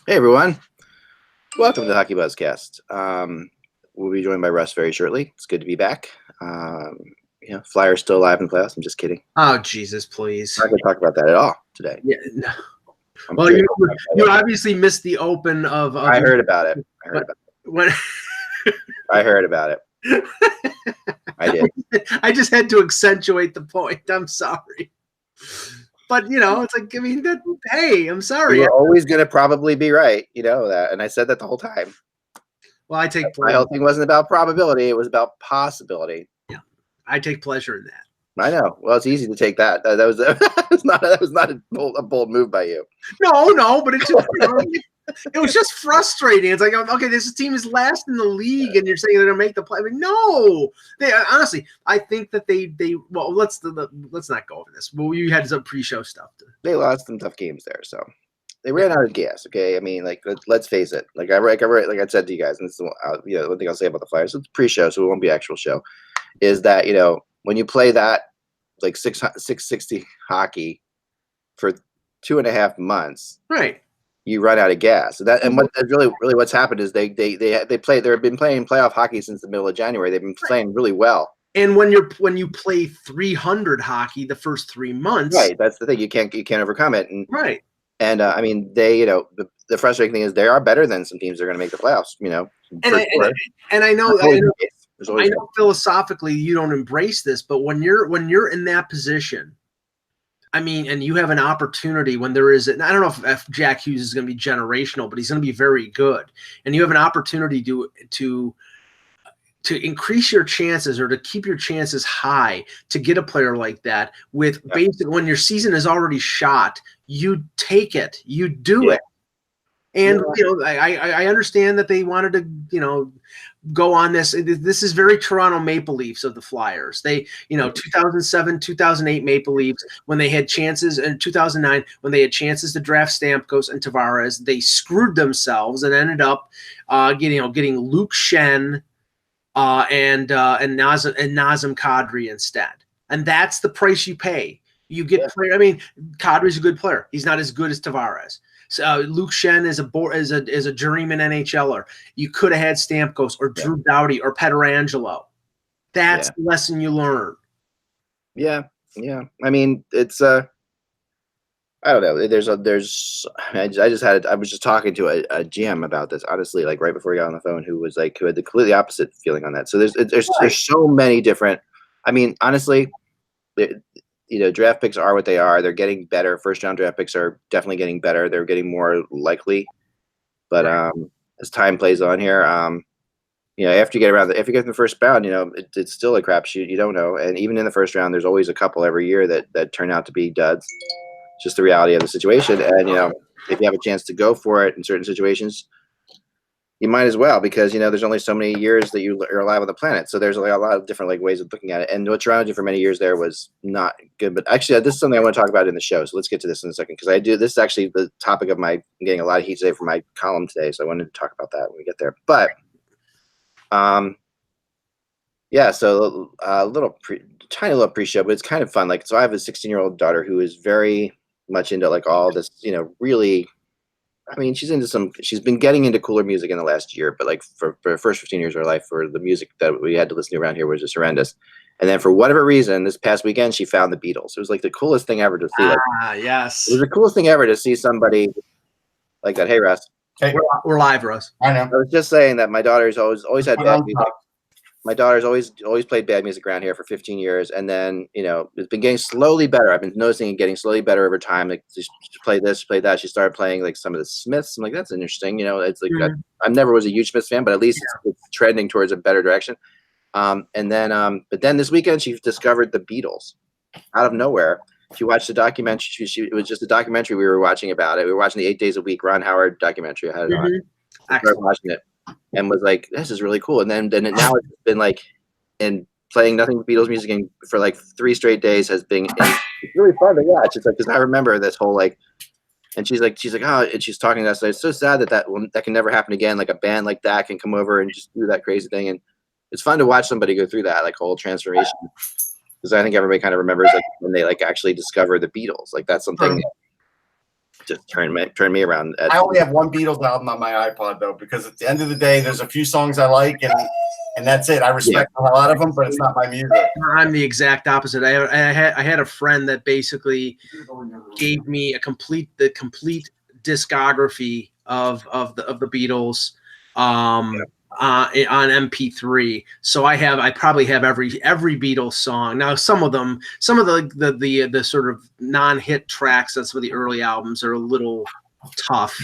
Hey everyone, welcome to the HockeyBuzzcast. We'll be joined by Russ very shortly. It's good to be back. Flyers still alive in the playoffs. I'm just kidding. Oh, Jesus, please. I'm not going to talk about that at all today. Yeah, no. Well, you obviously missed the open of I heard about it. I heard about it. I did. I just had to accentuate the point. I'm sorry. But, it's like, hey, I'm sorry. You're always going to probably be right. You know that. And I said that the whole time. Well, I take my whole thing wasn't about probability. It was about possibility. Yeah, I take pleasure in that. I know. Well, it's easy to take that. That was not a bold move by you. No, but it's just, it was just frustrating. It's like, okay, this team is last in the league, and you're saying they're going to make the play. I mean, no, honestly, I think that they. Well, let's not go over this. Well, you had some pre-show stuff. They lost some tough games there, so they ran out of gas. Okay, I mean, like let's face it. Like I said to you guys, and this is one thing I'll say about the Flyers. It's pre-show, so it won't be actual show. Is that when you play that like 660 hockey for 2.5 months, right? You run out of gas. And what's happened is they've been playing playoff hockey since the middle of January. They've been playing really well. And when you play 300 hockey the first 3 months, right? That's the thing. You can't overcome it. And, right. And I mean, they the frustrating thing is they are better than some teams that are going to make the playoffs. And I know philosophically you don't embrace this, but when you're in that position, I mean, and you have an opportunity when there is, and I don't know if Jack Hughes is going to be generational, but he's going to be very good. And you have an opportunity to increase your chances or to keep your chances high to get a player like that with basically when your season is already shot, you take it, you do it. And, I understand that they wanted to, go on this. This is very Toronto Maple Leafs of the Flyers. They, 2007, 2008 Maple Leafs, when they had chances, and 2009, when they had chances to draft Stamkos and Tavares, they screwed themselves and ended up getting Luke Shen and Nazem Kadri instead. And that's the price you pay. You get player. I mean, Kadri's a good player. He's not as good as Tavares. So Luke Shen is a journeyman NHLer. You could have had Stamkos or Drew Doughty or Pietrangelo. That's the lesson you learn. Yeah. I mean, it's I don't know. I was just talking to a GM about this, honestly, like right before we got on the phone, who had the completely opposite feeling on that. So there's so many different. I mean, honestly, draft picks are what they are. They're getting better. First round draft picks are definitely getting better. They're getting more likely. But as time plays on here, after you get in the first round, it's still a crapshoot. You don't know. And even in the first round, there's always a couple every year that turn out to be duds. It's just the reality of the situation. And if you have a chance to go for it in certain situations, you might as well, because there's only so many years that you are alive on the planet. So there's a lot of different ways of looking at it. And what Toronto did for many years there was not good. But actually, this is something I want to talk about in the show. So let's get to this in a second, because this is actually the topic of I'm getting a lot of heat today for my column today. So I wanted to talk about that when we get there. But so a tiny little pre-show, but it's kind of fun. So I have a 16-year-old daughter who is very much into all this, really. I mean, she's been getting into cooler music in the last year, but for the first 15 years of her life, for the music that we had to listen to around here was just horrendous. And then for whatever reason, this past weekend, she found the Beatles. It was the coolest thing ever to see. Yes. It was the coolest thing ever to see somebody like that. Hey, Russ. Hey. We're live, Russ. I know. I was just saying that my daughter's always had bad music. My daughter's always played bad music around here for 15 years, and then it's been getting slowly better. I've been noticing it getting slowly better over time. She played this, play that. She started playing some of the Smiths. I'm like, that's interesting. It's I never was a huge Smiths fan, but at least it's trending towards a better direction. But then this weekend she discovered the Beatles out of nowhere. She watched the documentary. It was just a documentary we were watching about it. We were watching the 8 Days a Week Ron Howard documentary. I had it on. I started watching it and was like, this is really cool. And then now it's been and playing nothing but Beatles music for 3 straight days has been it's really fun to watch. It's because I remember this whole and she's like, oh, and she's talking to us. It's so sad that can never happen again. Like a band like that can come over and just do that crazy thing. And it's fun to watch somebody go through that whole transformation. Because I think everybody kind of remembers when they actually discover the Beatles. That's something just turned me around. I only have one Beatles album on my iPod though, because at the end of the day, there's a few songs I like, and that's it. I respect a lot of them, but it's not my music. I'm the exact opposite. I had a friend that basically gave me the complete discography of the Beatles on MP3. So I probably have every Beatles song. Now some of the sort of non-hit tracks on some of the early albums are a little tough.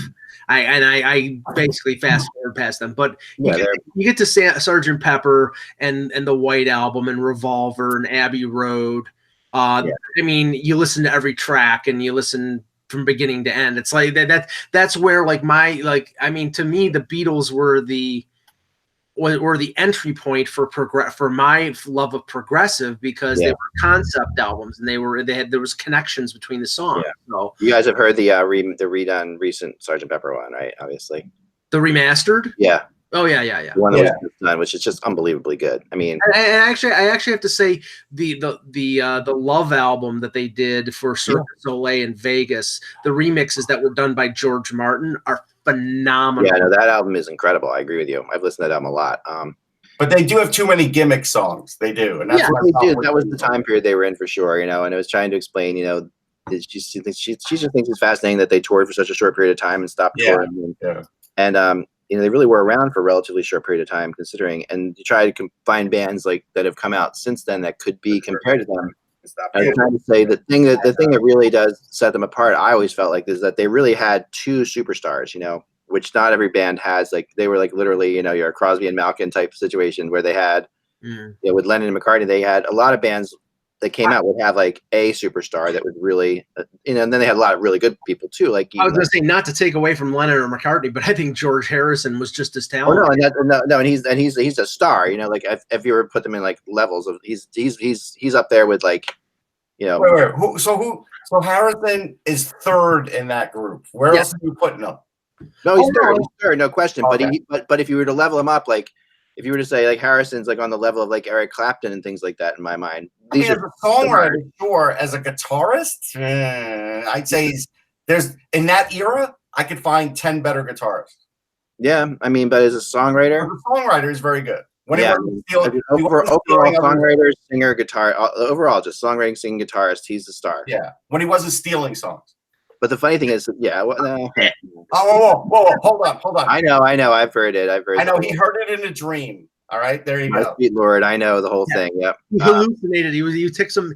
I basically fast forward past them, but you get to Sgt. Pepper and the White Album and Revolver and Abbey Road. I mean, you listen to every track and you listen from beginning to end. It's like that's where to me the Beatles were the entry point for my love of progressive, because they were concept albums and there was connections between the songs. So you guys have heard the redone recent Sgt. Pepper one, right? Obviously, the remastered. Yeah. Oh yeah. One that was done, which is just unbelievably good. I mean, I actually have to say the Love album that they did for Cirque du Soleil in Vegas, the remixes that were done by George Martin are phenomenal. Yeah, no, that album is incredible. I agree with you. I've listened to that album a lot. But they do have too many gimmick songs. They do, and that's what they do. That was the time period they were in for sure. And I was trying to explain, she just thinks it's fascinating that they toured for such a short period of time and stopped touring. And they really were around for a relatively short period of time, considering. And you try to find bands like that have come out since then that could be compared to them. I was trying to say the thing that really does set them apart, I always felt like, is that they really had two superstars, which not every band has. Like they were like literally, your Crosby and Malkin type situation where they had, with Lennon and McCartney, they had a lot of bands that came out would have like a superstar that would really, and then they had a lot of really good people too. Like I was going to say, not to take away from Lennon or McCartney, but I think George Harrison was just as talented. And he's a star. Like if you were to put them in like levels of, he's up there with like, Wait. So Harrison is third in that group. Where else are you putting him? No, he's third. He's third, no question. Okay. But if you were to level him up, like if you were to say like Harrison's like on the level of like Eric Clapton and things like that, in my mind. As a songwriter, sure. As a guitarist, I'd say there's in that era, I could find 10 better guitarists. Yeah, but as a songwriter, is very good. Overall songwriter, singer, guitar, overall just songwriting, singing, guitarist, he's the star. Yeah, when he wasn't stealing songs. But the funny thing is, hold on. I know. I've heard it. I know he heard it in a dream. All right, there you go. Sweet Lord, I know the whole thing. Yep. He hallucinated. He took some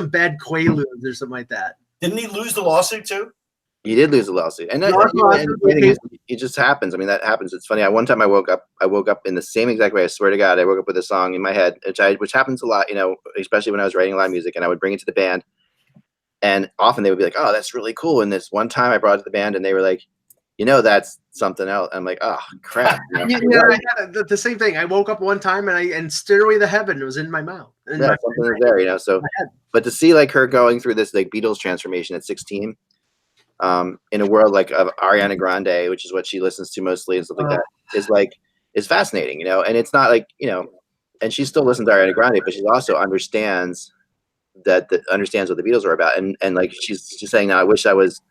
bad Quaaludes or something like that. Didn't he lose the lawsuit too? He did lose the lawsuit, and it just happens. That happens. It's funny. One time I woke up in the same exact way. I swear to God, I woke up with a song in my head, which happens a lot. Especially when I was writing a lot of music, and I would bring it to the band, and often they would be like, "Oh, that's really cool." And this one time I brought it to the band, and they were like, that's something else. I'm like, oh crap. I had the same thing. I woke up one time and Stairway to Heaven was in my mouth. Something is there, So, but to see like her going through this like Beatles transformation at 16, in a world like of Ariana Grande, which is what she listens to mostly and stuff like that, is fascinating, And it's not like, and she still listens to Ariana Grande, but she also understands what the Beatles are about, and like she's just saying now, I wish I was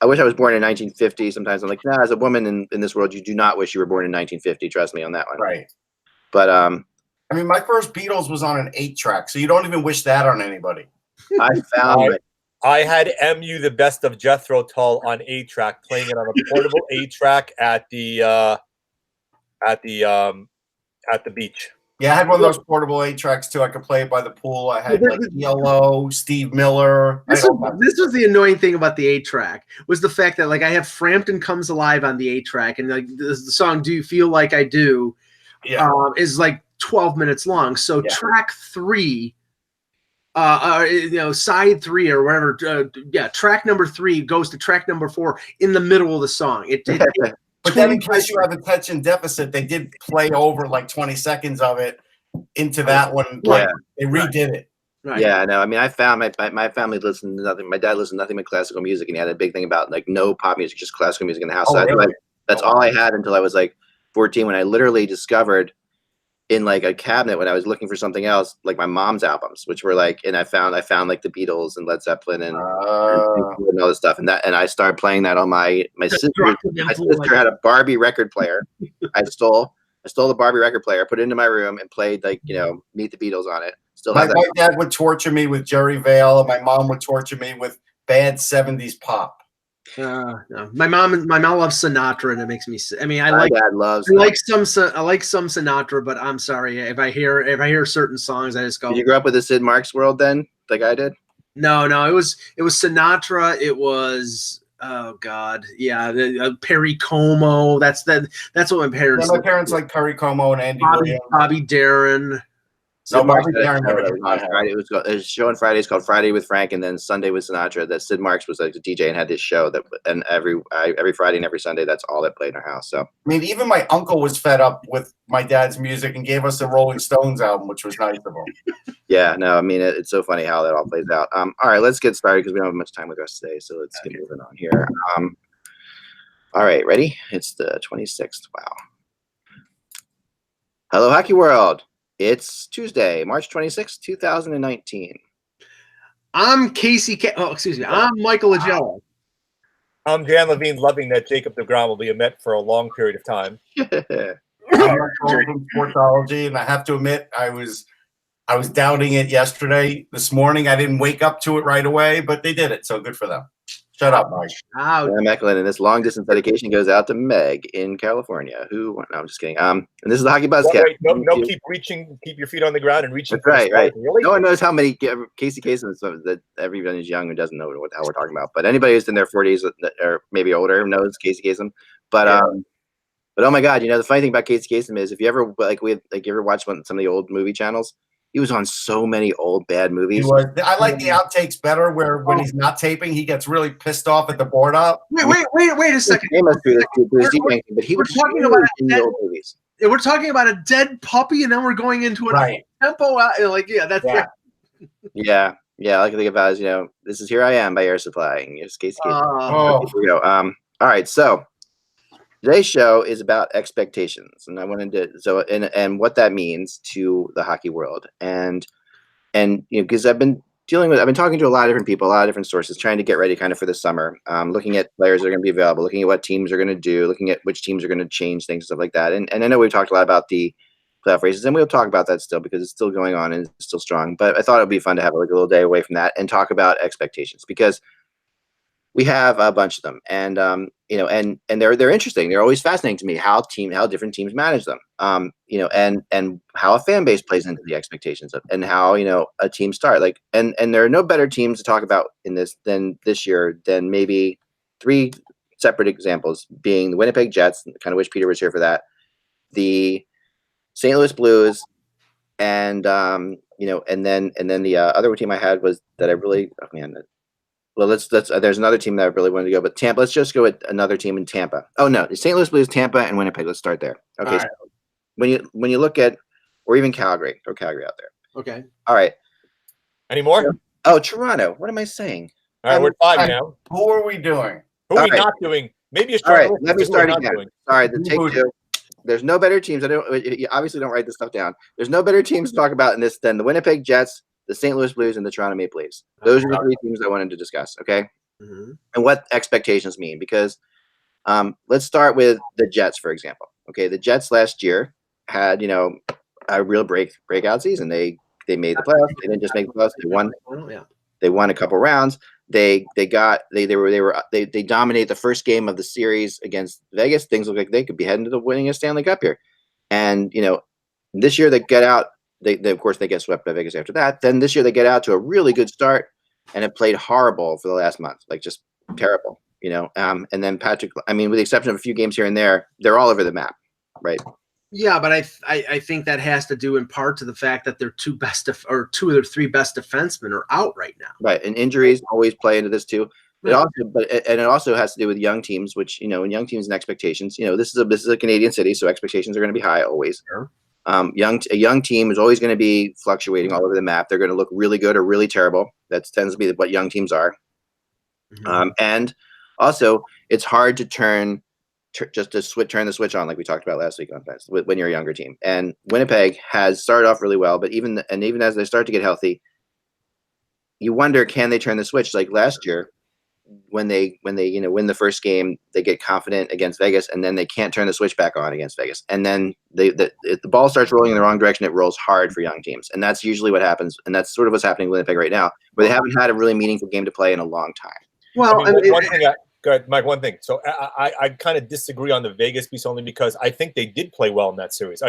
born in 1950. Sometimes I'm like, nah, as a woman in this world, you do not wish you were born in 1950. Trust me on that one. Right. But my first Beatles was on an 8-track, so you don't even wish that on anybody. I had MU the Best of Jethro Tull on 8-track, playing it on a portable 8-track at the beach. Yeah, I had one of those portable 8-tracks too. I could play it by the pool. I had like Yellow, Steve Miller. This was the annoying thing about the 8-track, was the fact that like I have Frampton Comes Alive on the 8-track, and like the song "Do You Feel Like I Do" is like 12 minutes long. So track 3, side 3 or whatever, track number 3 goes to track number 4 in the middle of the song. But then in case you have attention deficit, they did play over like 20 seconds of it into that one. Like they redid it. Right. Yeah, no, I found my family listened to nothing. My dad listened to nothing but classical music, and he had a big thing about like no pop music, just classical music in the house. That's all I had until I was like 14, when I literally discovered in like a cabinet when I was looking for something else, like my mom's albums, which were like, and I found like the Beatles and Led Zeppelin and all this stuff, and I started playing that on my sister. My sister had a Barbie record player. I stole the Barbie record player, put it into my room, and played like Meet the Beatles on it. Still my have that. dad would torture me with Jerry Vale, and my mom would torture me with bad 70s pop. No. My mom loves Sinatra, and it makes me sick. I mean, My dad loves. I like some Sinatra, but I'm sorry if I hear certain songs, I just go. Did you grow up with the Sid Marks world then, like I did? No, it was Sinatra. It was Perry Como. That's what my parents. Yeah, my parents like Perry Como and Andy Williams. Bobby Darin. No, Bobby Darin never did. Friday. It was a show on Fridays called Friday with Frank, and then Sunday with Sinatra. That Sid Marks was like the DJ and had this show and every Friday and every Sunday, that's all that played in our house. So I mean, even my uncle was fed up with my dad's music and gave us a Rolling Stones album, which was nice of him. Yeah, no, I mean it's so funny how that all plays out. All right, let's get started because we don't have much time with us today. So let's get moving on here. All right, ready? It's the 26th. Wow. Hello, Hockey World. It's Tuesday, March 26th, 2019. I'm I'm Michael Agello. I'm Dan Levine, loving that Jacob deGrom will be a Met for a long period of time. I'm from Sportsology, and I have to admit, I was doubting it yesterday. This morning, I didn't wake up to it right away, but they did it, so good for them. Shut up, Mike. I'm Eklund, and this long distance dedication goes out to Meg in California. No, I'm just kidding. And this is the HockeyBuzzcast. No, keep your feet on the ground and reaching. That's right. Really? No one knows how many Casey Kasem that everybody is young who doesn't know what the hell we're talking about. But anybody who's in their 40s or maybe older knows Casey Kasem. But oh my God, the funny thing about Casey Kasem is if you ever you ever watch some of the old movie channels. He was on so many old bad movies. I like the outtakes better where when he's not taping, he gets really pissed off at the board up. Wait a second. But he was talking about in the old movies. We're talking about a dead puppy, and then we're going into a tempo. Yeah. I like to think about is, this is Here I Am by Air Supply. It's Casey Kasem. Here we go. All right, so today's show is about expectations, and I wanted to and what that means to the hockey world, and because I've been talking to a lot of different people, a lot of different sources, trying to get ready kind of for the summer, looking at players that are going to be available, looking at what teams are going to do, looking at which teams are going to change things, stuff like that. And I know we've talked a lot about the playoff races, and we'll talk about that still because it's still going on and it's still strong. But I thought it would be fun to have like a little day away from that and talk about expectations because we have a bunch of them, and and they're interesting. They're always fascinating to me how different teams manage them, and how a fan base plays into the expectations of, and how a team start and there are no better teams to talk about in this year than maybe three separate examples, being the Winnipeg Jets, kind of wish Peter was here for that, the St. Louis Blues, and and then the other team I had was that I really Well, there's another team that I really wanted to go, but Tampa. Let's just go with another team in Tampa. Oh no, St. Louis Blues, Tampa, and Winnipeg. Let's start there. Okay. Right. So when you look at, or even Calgary out there. Okay. All right. Any more? Oh, Toronto. What am I saying? All right, we're 5 now. Who are we doing? Who are we not doing? Maybe it's all right. Let me start again. Sorry, the take two. There's no better teams. You obviously don't write this stuff down. There's no better teams to talk about in this than the Winnipeg Jets, the St. Louis Blues, and the Toronto Maple Leafs. Those are the three teams I wanted to discuss, okay? Mm-hmm. And what expectations mean. Because let's start with the Jets, for example. Okay, the Jets last year had, a real breakout season. They made the playoffs. They didn't just make the playoffs. They won. They won a couple rounds. They dominate the first game of the series against Vegas. Things look like they could be heading to winning a Stanley Cup here. And this year they get out. They of course they get swept by Vegas after that. Then this year they get out to a really good start and have played horrible for the last month, like just terrible, And then Patrick, with the exception of a few games here and there, they're all over the map, right? Yeah, but I think that has to do in part to the fact that their two of their three best defensemen are out right now. Right, and injuries always play into this too. It also has to do with young teams, which in young teams and expectations. This is a Canadian city, so expectations are going to be high always. Sure. A young team is always going to be fluctuating all over the map. They're going to look really good or really terrible. That tends to be what young teams are. Mm-hmm. And also, it's hard to turn just to turn the switch on, like we talked about last week on offense when you're a younger team. And Winnipeg has started off really well, but even as they start to get healthy, you wonder, can they turn the switch? Like last year, when they win the first game, they get confident against Vegas, and then they can't turn the switch back on against Vegas. And then if the ball starts rolling in the wrong direction, it rolls hard for young teams, and that's usually what happens. And that's sort of what's happening with Winnipeg right now, where they haven't had a really meaningful game to play in a long time. Well, go ahead, Mike. One thing. So I kind of disagree on the Vegas piece only because I think they did play well in that series.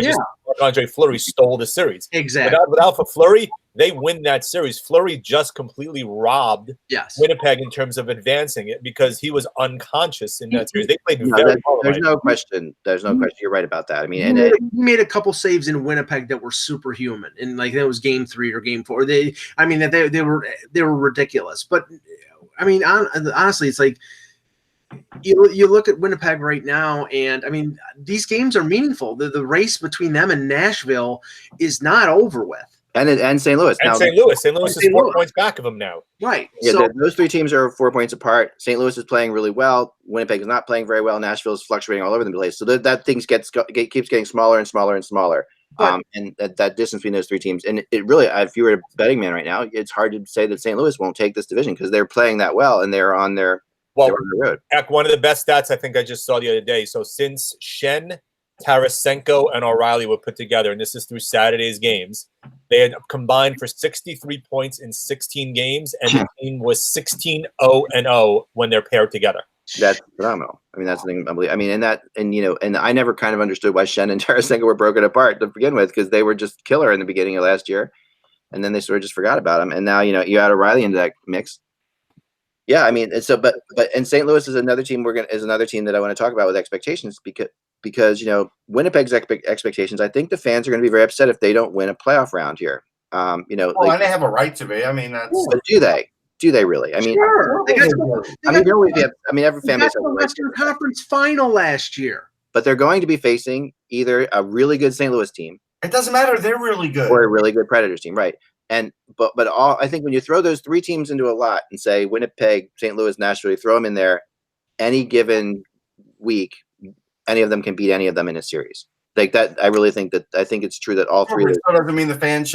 Andre Fleury stole the series. Exactly. Without Fleury, they win that series. Fleury just completely robbed Winnipeg in terms of advancing it because he was unconscious in that series. They played very well. There's no question. You're right about that. I mean, he made a couple saves in Winnipeg that were superhuman, and like that was game 3 or game 4. They were ridiculous. But I mean, honestly, it's like. You look at Winnipeg right now, and I mean these games are meaningful. The race between them and Nashville is not over with. And St. Louis. St. Louis is 4 points back of them now. Right. Yeah, so, those 3 teams are 4 points apart. St. Louis is playing really well. Winnipeg is not playing very well. Nashville is fluctuating all over the place. So that thing keeps getting smaller and smaller and smaller. And that distance between those 3 teams. And it really, if you were a betting man right now, it's hard to say that St. Louis won't take this division because they're playing that well and they're on their road. Heck, one of the best stats I think I just saw the other day. So since Shen, Tarasenko, and O'Reilly were put together, and this is through Saturday's games, they had combined for 63 points in 16 games, and the team was 16-0-0 when they're paired together. That's phenomenal. I mean, that's the thing. I mean, and I never kind of understood why Shen and Tarasenko were broken apart to begin with because they were just killer in the beginning of last year, and then they sort of just forgot about them. And now you add O'Reilly into that mix. Yeah, I mean, and St. Louis is another team another team that I want to talk about with expectations because Winnipeg's expectations. I think the fans are going to be very upset if they don't win a playoff round here. And they have a right to be. I mean, that's. But do they? Do they really? I mean, sure. Every fan base has the Western Conference Final last year. But they're going to be facing either a really good St. Louis team. It doesn't matter. They're really good. Or a really good Predators team, right? I think when you throw those 3 teams into a lot and say Winnipeg, St. Louis, Nashville, you throw them in there, any given week, any of them can beat any of them in a series. Like that, I think it's true that all 3 of those. That doesn't mean the fans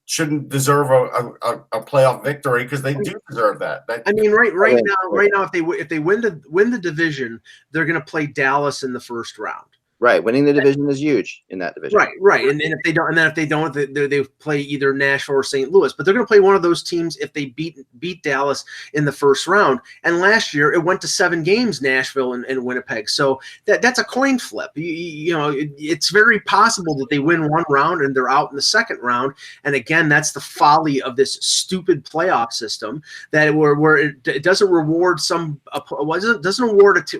shouldn't deserve a playoff victory because they do deserve that. I mean, right now, if they win the division, they're going to play Dallas in the first round. Right, winning the division is huge in that division. Right, and if they don't, they play either Nashville or St. Louis. But they're going to play one of those teams if they beat Dallas in the first round. And last year it went to 7 games, Nashville and Winnipeg. So that's a coin flip. It's very possible that they win one round and they're out in the second round. And again, that's the folly of this stupid playoff system that where it doesn't reward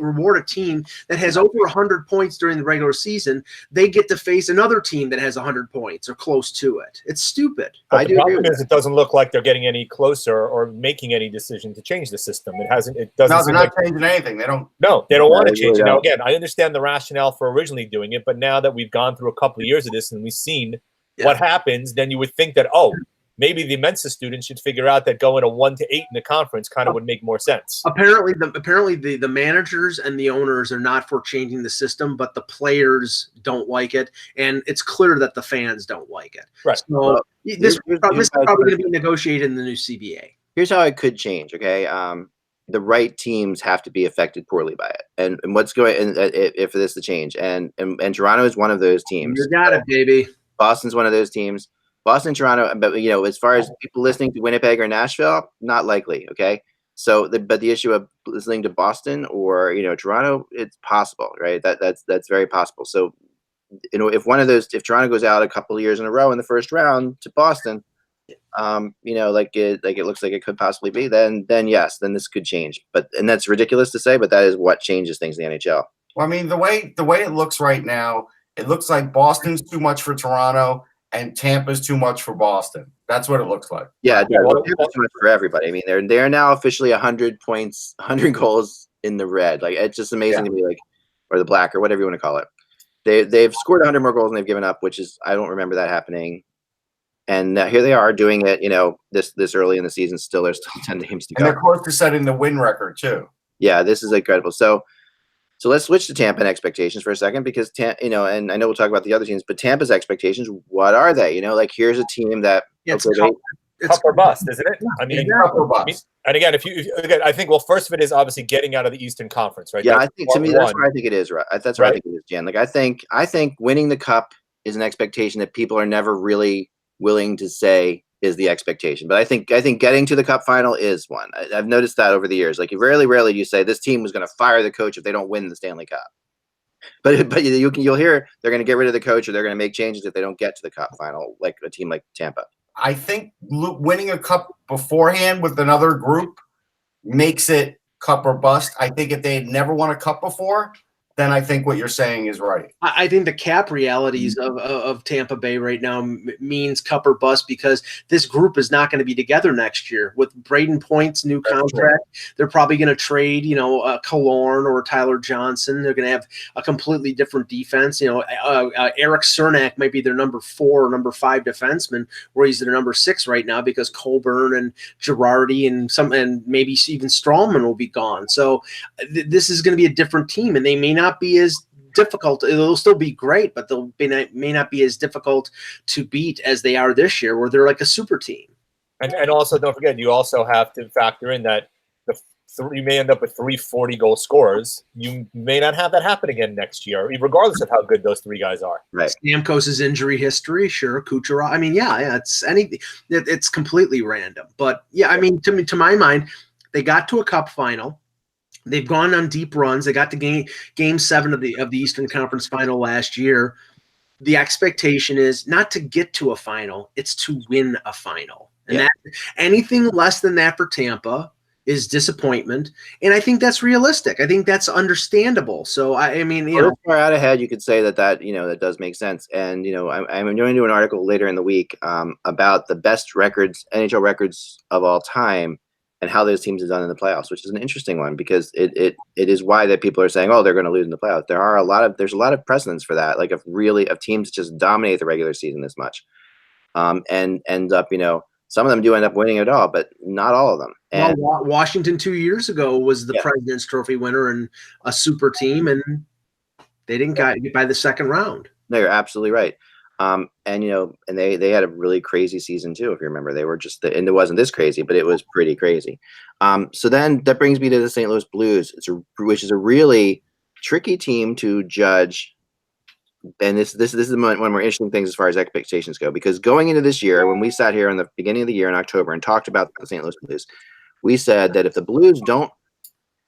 reward a team that has over 100 points during the regular season. They get to face another team that has 100 points or close to it. It's stupid. But the problem is it doesn't look like they're getting any closer or making any decision to change the system. It doesn't. It doesn't. No, they're not changing anything. They don't. No, they don't want to change it. Now, again, I understand the rationale for originally doing it, but now that we've gone through a couple of years of this and we've seen what happens, then you would think that maybe the Mensa students should figure out that going to 1 to 8 in the conference kind of would make more sense. Apparently, the managers and the owners are not for changing the system, but the players don't like it, and it's clear that the fans don't like it. Right. So this is probably going to be negotiated in the new CBA. Here's how it could change. Okay, the right teams have to be affected poorly by it, and what's going if this is the change, and Toronto is one of those teams. You got it, baby. Boston's one of those teams. Boston, Toronto, but as far as people listening to Winnipeg or Nashville, not likely. Okay, so but the issue of listening to Boston or Toronto, it's possible, right? That's very possible. So if Toronto goes out a couple of years in a row in the first round to Boston, like it looks like it could possibly be, then yes, then this could change. And that's ridiculous to say, but that is what changes things in the NHL. Well, I mean, the way it looks right now, it looks like Boston's too much for Toronto. And Tampa's too much for Boston. That's what it looks like. Yeah, Tampa's too much for everybody. I mean, they're now officially 100 points, 100 goals in the red. Like it's just amazing to me, or the black, or whatever you want to call it. They've scored 100 more goals than they've given up, which is I don't remember that happening. And here they are doing it. This early in the season. There's still 10 games to go. And they're close to setting the win record too. Yeah, this is incredible. So So let's switch to Tampa and expectations for a second, because and I know we'll talk about the other teams, but Tampa's expectations, what are they? Like, here's a team that It's cup or bust, isn't it? I mean, Cup or bust. and again, again, I think, well, first of it is obviously getting out of the Eastern Conference, right? Yeah, That's I think, to me, that's where I think it is. Right, that's where I Right. think it is, Jan. Like, I think winning the cup is an expectation that people are never really willing to say is the expectation. But I think getting to the cup final is one. I've noticed that over the years. Like, rarely do you say this team was going to fire the coach if they don't win the Stanley Cup. But you'll hear they're going to get rid of the coach, or they're going to make changes if they don't get to the cup final, like a team like Tampa. I think winning a cup beforehand with another group makes it cup or bust. I think if they had never won a cup before, then I think what you're saying is right. I think the cap realities of Tampa Bay right now means cup or bust, because this group is not going to be together next year. With Braden Point's new contract, they're probably going to trade, Killorn or Tyler Johnson. They're going to have a completely different defense. Eric Cernak might be their number 4 or number 5 defenseman, where he's their number 6 right now, because Colburn and Girardi and maybe even Strawman will be gone. So this is going to be a different team, and they may not be as difficult. It'll still be great, but may not be as difficult to beat as they are this year, where they're like a super team. And also, don't forget, you also have to factor in that you may end up with 3 40-goal scorers. You may not have that happen again next year, regardless of how good those 3 guys are. Right. Stamkos's injury history, sure. Kucherov. I mean, yeah, it's anything. It's completely random. But yeah, I mean, to my mind, they got to a cup final. They've gone on deep runs. They got to game 7 of the Eastern Conference Final last year. The expectation is not to get to a final; it's to win a final. And that anything less than that for Tampa is disappointment. And I think that's realistic. I think that's understandable. So I mean, far out ahead, you could say that that does make sense. And I'm going to do an article later in the week about the best NHL records of all time, and how those teams have done in the playoffs, which is an interesting one, because it is why that people are saying, oh, they're going to lose in the playoffs. There's a lot of precedents for that, like of teams just dominate the regular season this much, and end up, some of them do end up winning it all, but not all of them. And Washington 2 years ago was the President's Trophy winner and a super team, and they didn't get by the second round. No, you're absolutely right. And they had a really crazy season too. If you remember, they were and it wasn't this crazy, but it was pretty crazy. So then that brings me to the St. Louis Blues, which is a really tricky team to judge. And this is one of the more interesting things as far as expectations go, because going into this year, when we sat here in the beginning of the year in October and talked about the St. Louis Blues, we said that if the Blues don't,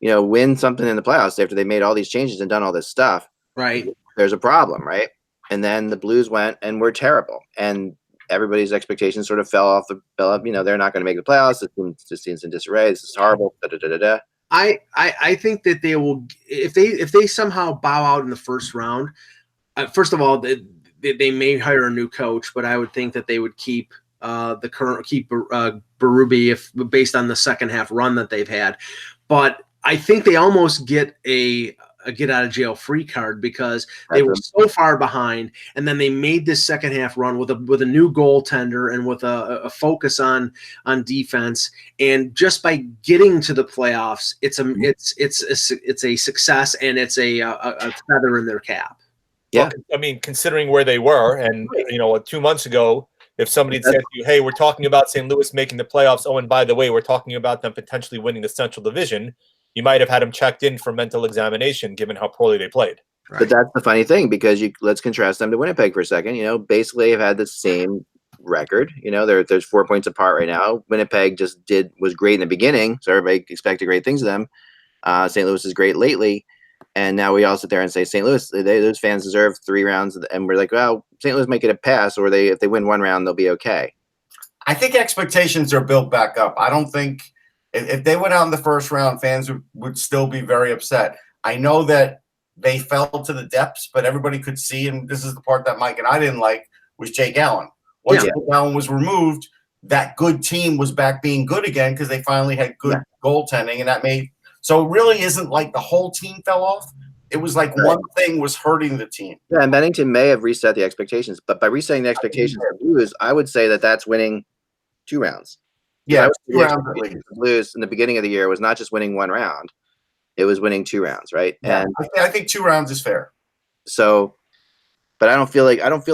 win something in the playoffs after they made all these changes and done all this stuff, right, there's a problem, right? And then the Blues went and were terrible, and everybody's expectations sort of fell up. They're not going to make the playoffs. This team's in disarray. This is horrible. I think that they will, if they somehow bow out in the first round. First of all, they may hire a new coach, but I would think that they would keep Berube based on the second half run that they've had. But I think they almost get a get out of jail free card, because they were so far behind, and then they made this second half run with a new goaltender and with a focus on defense, and just by getting to the playoffs, it's a success, and it's a feather in their cap. Yeah, well, I mean, considering where they were, and 2 months ago, if somebody had said to you, "Hey, we're talking about St. Louis making the playoffs. Oh, and by the way, we're talking about them potentially winning the Central Division," you might have had them checked in for mental examination, given how poorly they played. Right. But that's the funny thing, because let's contrast them to Winnipeg for a second. Basically have had the same record. There's 4 points apart right now. Winnipeg was great in the beginning, so everybody expected great things of them. St. Louis is great lately. And now we all sit there and say St. Louis, those fans deserve 3 rounds, and we're like, well, St. Louis might get a pass, or if they win 1 round, they'll be okay. I think expectations are built back up. I don't think if they went out in the first round, fans would still be very upset. I know that they fell to the depths, but everybody could see, and this is the part that Mike and I didn't like, was Jake Allen. Once Jake Allen was removed, that good team was back being good again, because they finally had good goaltending, and that made – so it really isn't like the whole team fell off. It was like one thing was hurting the team. Yeah, and Bennington may have reset the expectations, but by resetting the expectations for Blues, I would say that that's winning 2 rounds. Yeah, 2 rounds at least. Blues in the beginning of the year was not just winning 1 round. it was winning 2 rounds, right? Yeah, And I think 2 rounds is fair. so, but I don't feel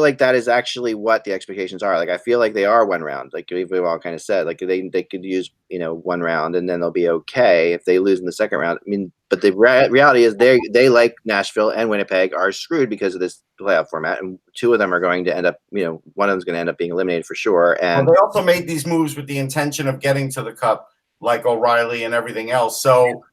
like that is actually what the expectations are. Like I feel like they are 1 round, like we've all kind of said. Like they could use 1 round and then they'll be okay if they lose in the second round. I mean, but the reality is they like Nashville and Winnipeg are screwed because of this playoff format, and 2 of them are going to end up one of them is going to end up being eliminated for sure. And they also made these moves with the intention of getting to the Cup, like O'Reilly and everything else. So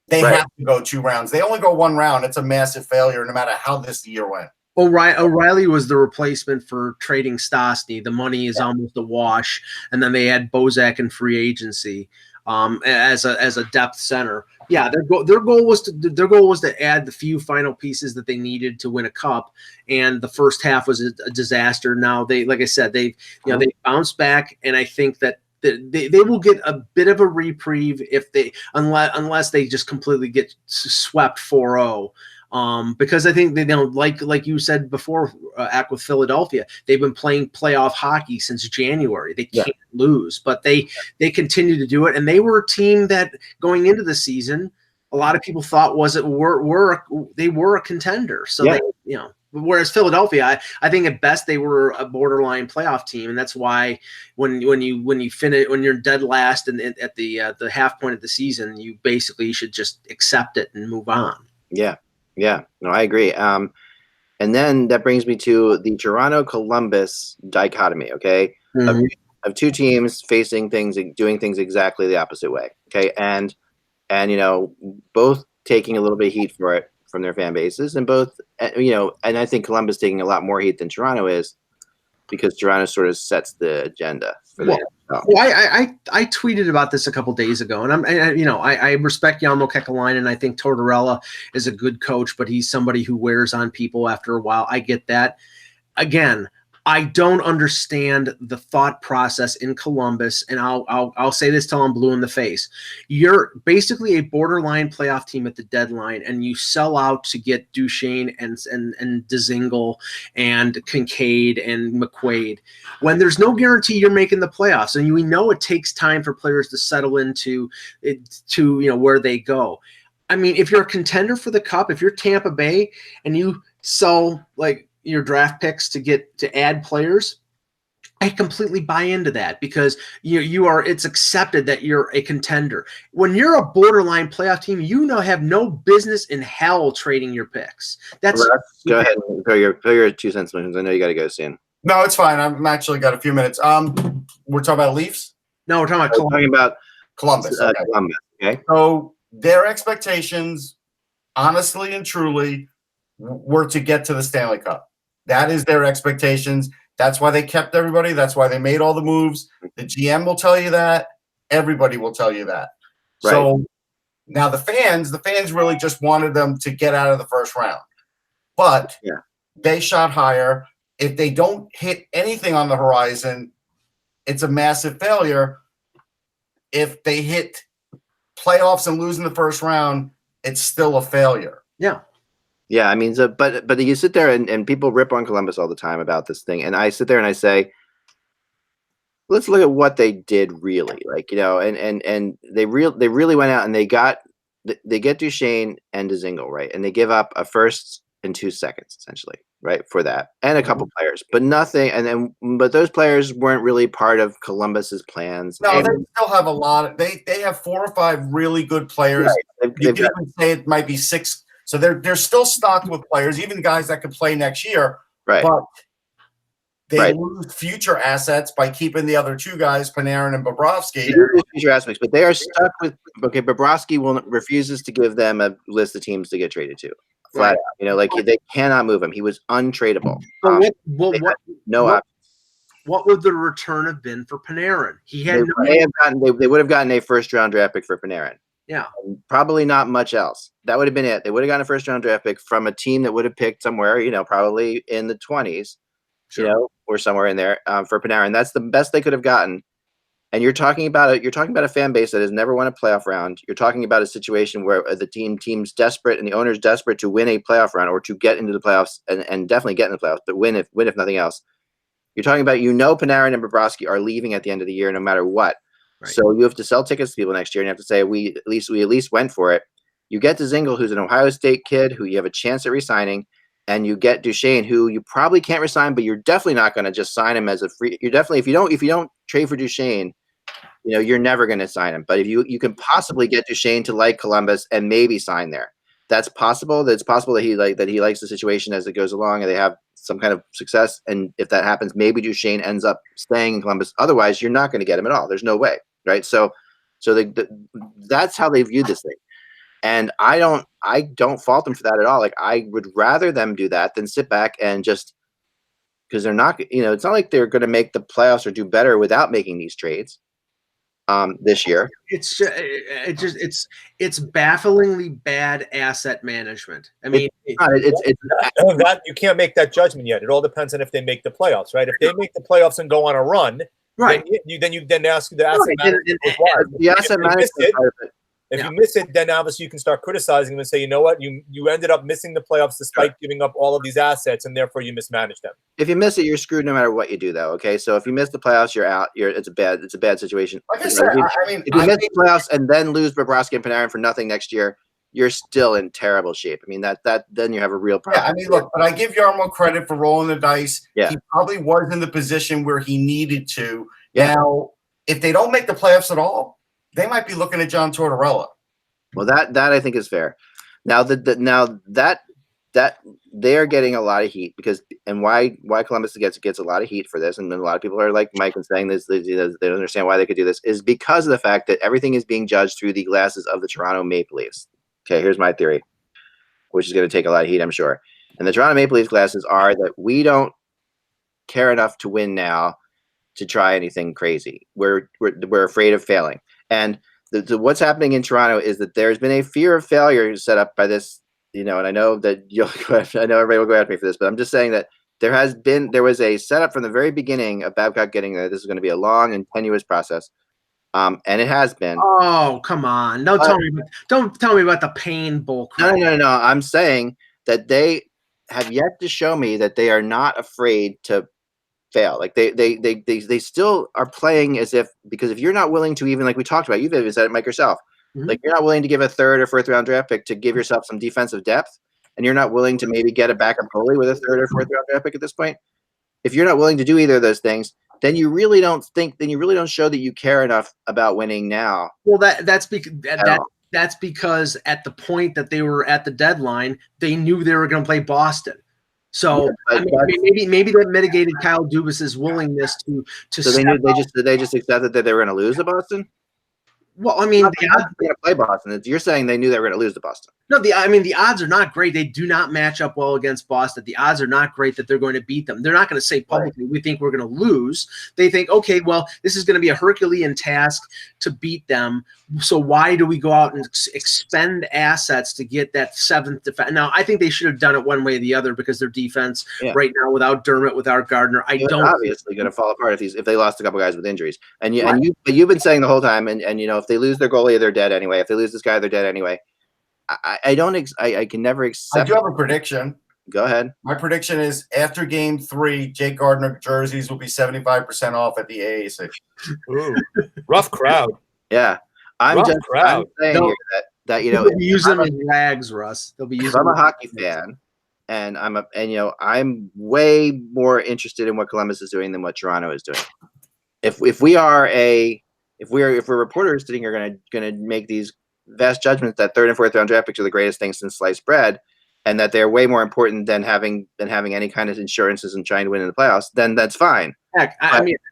they have to go 2 rounds. They only go 1 round. It's a massive failure, no matter how this year went. O'Reilly was the replacement for trading Stastny. The money is almost a wash, and then they had Bozak in free agency as a depth center. Yeah, their goal was to add the few final pieces that they needed to win a cup, and the first half was a disaster. Now they, like I said, they bounced back, and I think that they will get a bit of a reprieve unless they just completely get swept 4-0. Because I think they don't like you said before, with Philadelphia, they've been playing playoff hockey since January. They can't lose, but they continue to do it. And they were a team that going into the season, a lot of people thought they were a contender. So they, whereas Philadelphia, I think at best they were a borderline playoff team, and that's why when you're dead last and at the half point of the season, you basically should just accept it and move on. Yeah, no, I agree. And then that brings me to the Toronto-Columbus dichotomy, okay? Mm-hmm. Of 2 teams facing things, doing things exactly the opposite way, okay? And both taking a little bit of heat for it from their fan bases, and both, and I think Columbus taking a lot more heat than Toronto is, because Toronto sort of sets the agenda for the NFL. Well, I tweeted about this a couple days ago, and I respect Jarmo Kekalainen, and I think Tortorella is a good coach, but he's somebody who wears on people after a while. I get that. Again, I don't understand the thought process in Columbus, and I'll say this till I'm blue in the face. You're basically a borderline playoff team at the deadline, and you sell out to get Duchesne and Dzingel and Kincaid and McQuaid when there's no guarantee you're making the playoffs, and we know it takes time for players to settle into it, to where they go. I mean, if you're a contender for the Cup, if you're Tampa Bay and you sell your draft picks to add players, I completely buy into that, because it's accepted that you're a contender. When you're a borderline playoff team, have no business in hell trading your picks. That's go ahead and fill your 2 cents, because I know you got to go soon. No, it's fine. I've actually got a few minutes. We're talking about Leafs? No, we're talking about Columbus. Okay. Columbus. Okay. So their expectations, honestly and truly, were to get to the Stanley Cup. That is their expectations. That's why they kept everybody. That's why they made all the moves. The GM will tell you that. Everybody will tell you that. Right. So now the fans really just wanted them to get out of the first round. But they shot higher. If they don't hit anything on the horizon, it's a massive failure. If they hit playoffs and lose in the first round, it's still a failure. Yeah. Yeah, I mean, but you sit there and people rip on Columbus all the time about this thing, and I sit there and I say, let's look at what they did really, and they really went out and they get Duchesne and Dzingel, right, and they give up a first and 2 seconds essentially, right, for that, and a couple players, but nothing, but those players weren't really part of Columbus's plans. No, they still have a lot. They have 4 or 5 really good players. Right. You can even say it might be 6. So they're still stocked with players, even guys that could play next year. Right. But they lose future assets by keeping the other 2 guys, Panarin and Bobrovsky. They lose future aspects, but they are stuck with Bobrovsky refuses to give them a list of teams to get traded to. Flat out. They cannot move him. He was untradeable. No option. What would the return have been for Panarin? They would have gotten a first-round draft pick for Panarin. Yeah. Probably not much else. That would have been it. They would have gotten a first-round draft pick from a team that would have picked somewhere, probably in the 20s, or somewhere in there for Panarin. That's the best they could have gotten. And you're talking about a fan base that has never won a playoff round. You're talking about a situation where the team's desperate and the owner's desperate to win a playoff round or to get into the playoffs and definitely get in the playoffs, but win if nothing else. You're talking about Panarin and Bobrovsky are leaving at the end of the year no matter what. Right. So you have to sell tickets to people next year, and you have to say we at least went for it. You get Dzingel, who's an Ohio State kid, who you have a chance at re-signing, and you get Duchesne, who you probably can't resign, but you're definitely not going to just sign him as a free. You're definitely if you don't trade for Duchesne, you're never going to sign him. But if you can possibly get Duchesne to like Columbus and maybe sign there, that's possible. That's possible that he likes the situation as it goes along, and they have some kind of success. And if that happens, maybe Duchesne ends up staying in Columbus. Otherwise, you're not going to get him at all. There's no way, right? So that's how they view this thing. And I don't fault them for that at all. Like, I would rather them do that than sit back and just, because they're not, it's not like they're going to make the playoffs or do better without making these trades this year. It's bafflingly bad asset management. I mean, that you can't make that judgment yet. It all depends on if they make the playoffs, right? If they make the playoffs and go on a run, right, then you ask the asset manager. If you miss it, then obviously you can start criticizing them and say, you know what, you ended up missing the playoffs despite giving up all of these assets, and therefore you mismanaged them. If you miss it, you're screwed no matter what you do, though. Okay, so if you miss the playoffs, you're out. It's a bad situation. Like I said, if you miss the playoffs and then lose Bobrovsky and Panarin for nothing next year, you're still in terrible shape. I mean, that then you have a real problem. Yeah, I mean, look, but I give Yarmo credit for rolling the dice. Yeah. He probably was in the position where he needed to. Yeah. Now, if they don't make the playoffs at all, they might be looking at John Tortorella. Well, that I think is fair. Now that they are getting a lot of heat because, and why Columbus gets a lot of heat for this, and then a lot of people are like Mike and saying this, they don't understand why they could do this, is because of the fact that everything is being judged through the glasses of the Toronto Maple Leafs. Okay, here's my theory, which is going to take a lot of heat, I'm sure. And the Toronto Maple Leafs glasses are that we don't care enough to win now to try anything crazy. We're afraid of failing, and what's happening in Toronto is that there's been a fear of failure set up by this, and I know that I know everybody will go after me for this, but I'm just saying that there was a setup from the very beginning of Babcock getting there. This is going to be a long and tenuous process, and it has been. Oh, come on! Don't tell me about the pain bull crap. No. I'm saying that they have yet to show me that they are not afraid to fail. Like they still are playing as if, because if you're not willing to, even like we talked about, you've even said it, Mike, yourself, like you're not willing to give a third or fourth round draft pick to give yourself some defensive depth, and you're not willing to maybe get a backup goalie with a third or fourth round draft pick at this point. If you're not willing to do either of those things, then you really don't show that you care enough about winning now. Well, that's because at the point that they were at the deadline, they knew they were going to play Boston. So maybe that mitigated Kyle Dubas's willingness to. So they just accepted that they were going to lose to Boston. Well, I mean, they're going to play Boston. You're saying they knew they were going to lose to Boston. No, the odds are not great. They do not match up well against Boston. The odds are not great that they're going to beat them. They're not going to say publicly, we think we're going to lose. They think, okay, well, this is going to be a Herculean task to beat them. So why do we go out and expend assets to get that seventh defense? Now, I think they should have done it one way or the other, because their defense right now, without Dermott, without Gardner, obviously going to fall apart if they lost a couple guys with injuries. And you've been saying the whole time, and if they lose their goalie, they're dead anyway. If they lose this guy, they're dead anyway. I can never accept. I do have a prediction. Go ahead. My prediction is after Game 3, Jake Gardner jerseys will be 75% off at the AAC. Ooh, rough crowd. Yeah, I'm saying here that they'll be using them in rags, Russ. They'll be using. I'm a hockey fan, and I'm way more interested in what Columbus is doing than what Toronto is doing. If we're reporters sitting here going to make these vast judgments that third and fourth round draft picks are the greatest thing since sliced bread, and that they're way more important than having any kind of insurances and trying to win in the playoffs, then that's fine. Heck,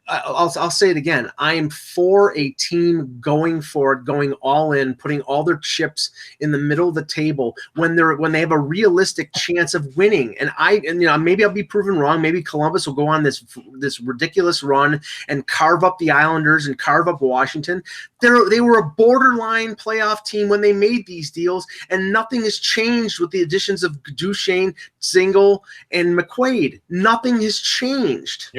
I'll say it again. I am for a team going for it, going all in, putting all their chips in the middle of the table when they have a realistic chance of winning. And maybe I'll be proven wrong. Maybe Columbus will go on this ridiculous run and carve up the Islanders and carve up Washington. They were a borderline playoff team when they made these deals, and nothing has changed with the additions of Duchesne, Dzingel, and McQuaid. Nothing has changed.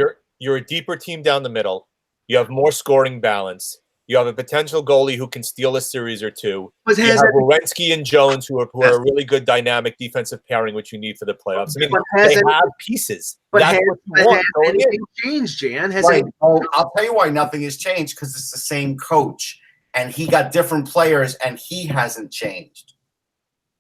You're a deeper team down the middle. You have more scoring balance. You have a potential goalie who can steal a series or two. You have Werenski and Jones, who are a really good dynamic defensive pairing, which you need for the playoffs. I mean, they have pieces. That's what you want going in. Changed, Jan? I'll tell you why nothing has changed, because it's the same coach, and he got different players, and he hasn't changed.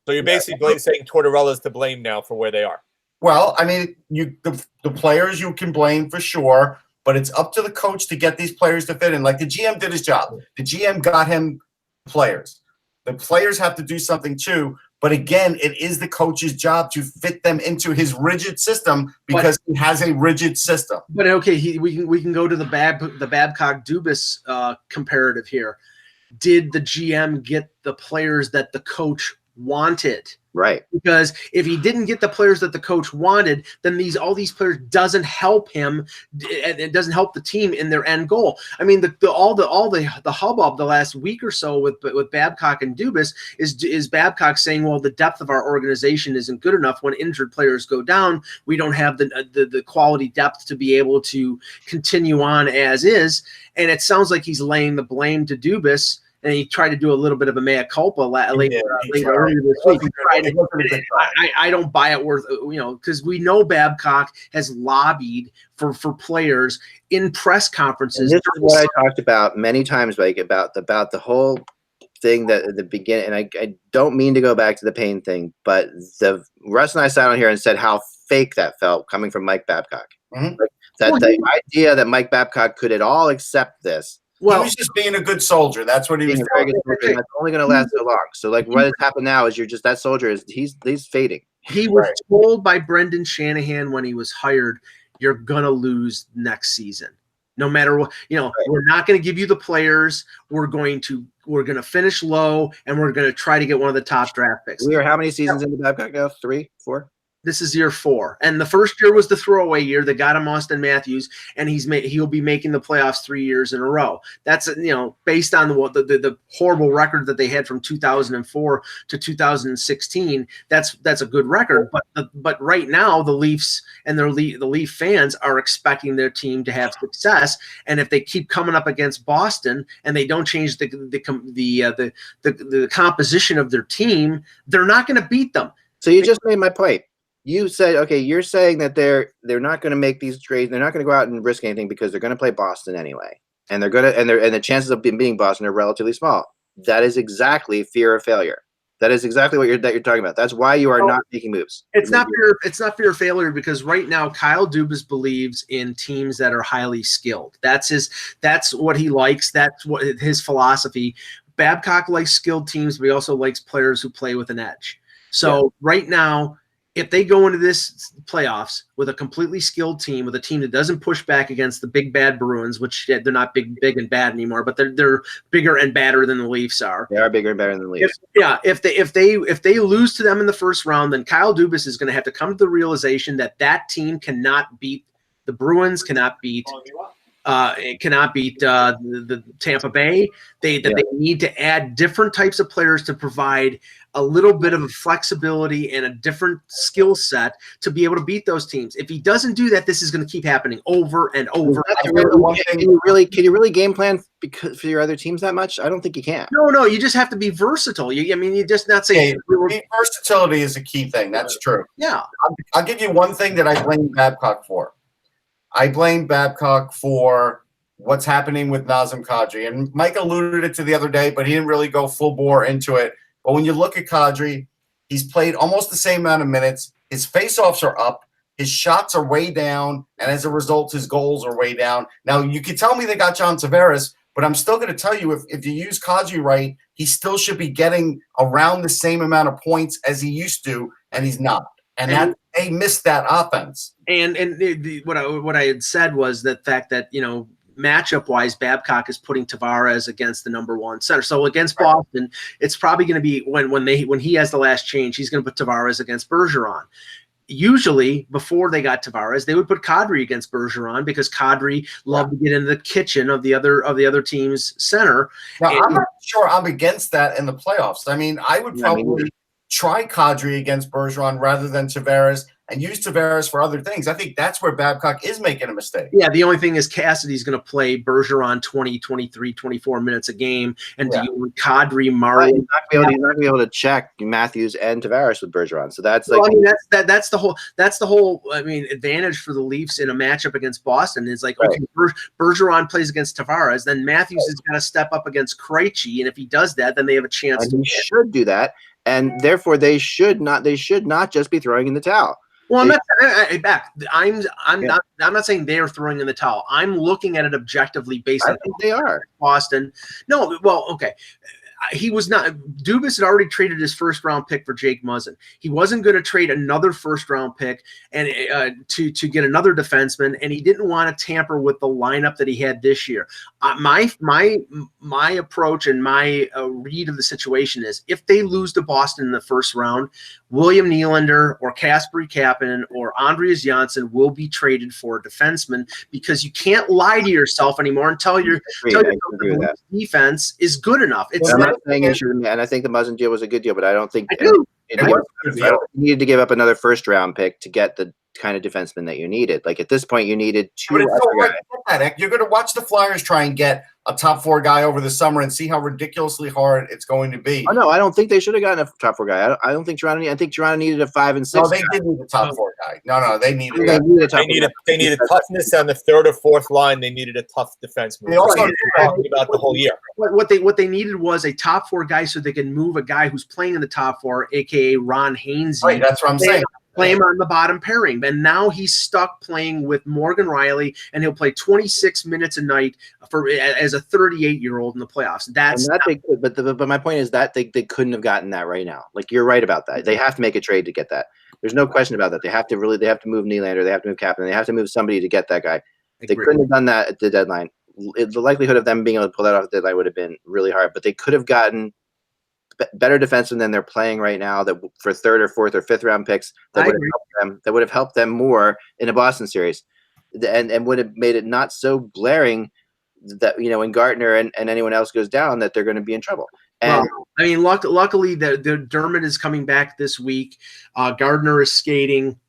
So you're basically saying Tortorella's to blame now for where they are. Well, I mean, the players you can blame for sure, but it's up to the coach to get these players to fit in. Like the GM did his job. The GM got him players. The players have to do something too. But again, it is the coach's job to fit them into his rigid system because he has a rigid system. But okay, we can go to the Babcock-Dubas comparative here. Did the GM get the players that the coach wanted? Right. Because if he didn't get the players that the coach wanted, then all these players doesn't help him. It doesn't help the team in their end goal. I mean, all the hubbub the last week or so with Babcock and Dubas is Babcock saying, well, the depth of our organization isn't good enough. When injured players go down, we don't have the quality depth to be able to continue on as is. And it sounds like he's laying the blame to Dubas. And he tried to do a little bit of a mea culpa later earlier this week. I don't buy it because we know Babcock has lobbied for players in press conferences. And this is what I talked about many times, Mike, about the whole thing that at the beginning, and I don't mean to go back to the pain thing, but Russ and I sat on here and said how fake that felt coming from Mike Babcock. Mm-hmm. The idea that Mike Babcock could at all accept this. Well, he was just being a good soldier. That's what he was doing. That's only going to last so long. So, like, what has happened now is that soldier he's fading. He was told by Brendan Shanahan when he was hired, "You're going to lose next season, no matter what. We're not going to give you the players. We're going to finish low, and we're going to try to get one of the top draft picks." We are how many seasons into Babcock now? 3, 4. This is year 4, and the first year was the throwaway year that got him Austin Matthews, and he'll be making the playoffs 3 years in a row. That's based on the horrible record that they had from 2004 to 2016. That's a good record, but right now the Leafs and the Leaf fans are expecting their team to have success, and if they keep coming up against Boston and they don't change the composition of their team, they're not going to beat them. So you just made my point. You said, okay, you're saying that they're not going to make these trades. They're not going to go out and risk anything because they're going to play Boston anyway, and and the chances of beating Boston are relatively small. That is exactly fear of failure. That is exactly what you're talking about. That's why you are not making moves. It's not fear of failure because right now Kyle Dubas believes in teams that are highly skilled. That's what he likes. That's what his philosophy. Babcock likes skilled teams, but he also likes players who play with an edge. So right now, if they go into this playoffs with a completely skilled team, with a team that doesn't push back against the big bad Bruins, which they're not big and bad anymore, but they're bigger and badder than the Leafs are. They are bigger and better than the Leafs. If they lose to them in the first round, then Kyle Dubas is going to have to come to the realization that team cannot beat the Bruins, cannot beat the Tampa Bay. They need to add different types of players to provide a little bit of flexibility and a different skill set to be able to beat those teams. If he doesn't do that, this is going to keep happening over and over. Can you really game plan for your other teams that much? I don't think you can. No, you just have to be versatile. You just not say versatility is a key thing. That's true. Yeah. I'll give you one thing that I blame Babcock for. I blame Babcock for what's happening with Nazem Kadri. And Mike alluded it to the other day, but he didn't really go full bore into it. But when you look at Kadri, he's played almost the same amount of minutes. His faceoffs are up. His shots are way down. And as a result, his goals are way down. Now, you could tell me they got John Tavares, but I'm still going to tell you if you use Kadri right, he still should be getting around the same amount of points as he used to, and he's not. And they missed that offense. And what I had said was the fact that, matchup wise, Babcock is putting Tavares against the number 1 center. So against Boston, it's probably going to be when he has the last change, he's going to put Tavares against Bergeron. Usually, before they got Tavares, they would put Kadri against Bergeron because Kadri loved to get into the kitchen of the other team's center. Now, I'm not sure I'm against that in the playoffs. I mean, I would probably try Kadri against Bergeron rather than Tavares and use Tavares for other things. I think that's where Babcock is making a mistake. Yeah, the only thing is Cassidy's going to play Bergeron 20, 23, 24 minutes a game, and do you want Kadri, Marley? He's not going to be able to check Matthews and Tavares with Bergeron. So that's that's the whole advantage for the Leafs in a matchup against Boston is okay, Bergeron plays against Tavares, then Matthews is going to step up against Krejci, and if he does that, then they have a chance. He should do that. and therefore they should not just be throwing in the towel. Well, Yeah. I'm not saying they are throwing in the towel. I'm looking at it objectively based I on think they are. Boston. No, well, okay. He was not. Dubas had already traded his first-round pick for Jake Muzzin. He wasn't going to trade another first-round pick and to get another defenseman, and he didn't want to tamper with the lineup that he had this year. My approach and my read of the situation is, if they lose to Boston in the first round, William Nylander or Kasperi Kapanen or Andreas Janssen will be traded for a defenseman, because you can't lie to yourself anymore and tell yourself the defense is good enough. I'm not saying you should, and I think the Muzzin deal was a good deal, but I don't think you needed to give up another first-round pick to get the kind of defenseman that you needed. Like, at this point, you needed two other guys. You're going to watch the Flyers try and get a top 4 guy over the summer and see how ridiculously hard it's going to be. Oh, no, I don't think they should have gotten a top 4 guy. I don't think Toronto. I think Toronto needed a 5 and 6. No, they did need a top 4 guy. No, they needed. They needed toughness on the third or fourth line. They needed a tough defenseman. They also talking about the whole year. What they needed was a top 4 guy, so they can move a guy who's playing in the top 4, aka Ron Hainsey. Right, that's what I'm saying. Play him on the bottom pairing, and now he's stuck playing with Morgan Riley, and he'll play 26 minutes a night as a 38-year-old in the playoffs. But my point is that they couldn't have gotten that right now. Like, you're right about that. They have to make a trade to get that. There's no question about that. They have to move Nylander. They have to move Kapanen. They have to move somebody to get that guy. They couldn't have done that at the deadline. The likelihood of them being able to pull that off at the deadline would have been really hard. But they could have gotten better defensemen than they're playing right now, that for 3rd or 4th or 5th round picks that would have helped them more in a Boston series, and would have made it not so glaring that, when Gartner and anyone else goes down, that they're going to be in trouble. And I mean, luckily the Dermott is coming back this week. Gardner is skating,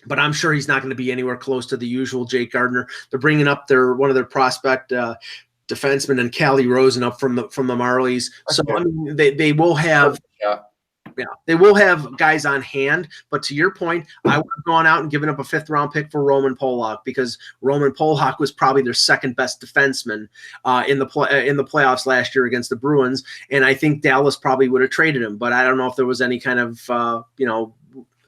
but I'm sure he's not going to be anywhere close to the usual Jake Gardner. They're bringing up one of their prospect defenseman and Callie Rosen up from the Marlies. So I mean, they will have they will have guys on hand. But to your point, I would have gone out and given up a 5th round pick for Roman Polak, because Roman Polak was probably their second best defenseman in the playoffs last year against the Bruins, and I think Dallas probably would have traded him. But I don't know if there was any kind of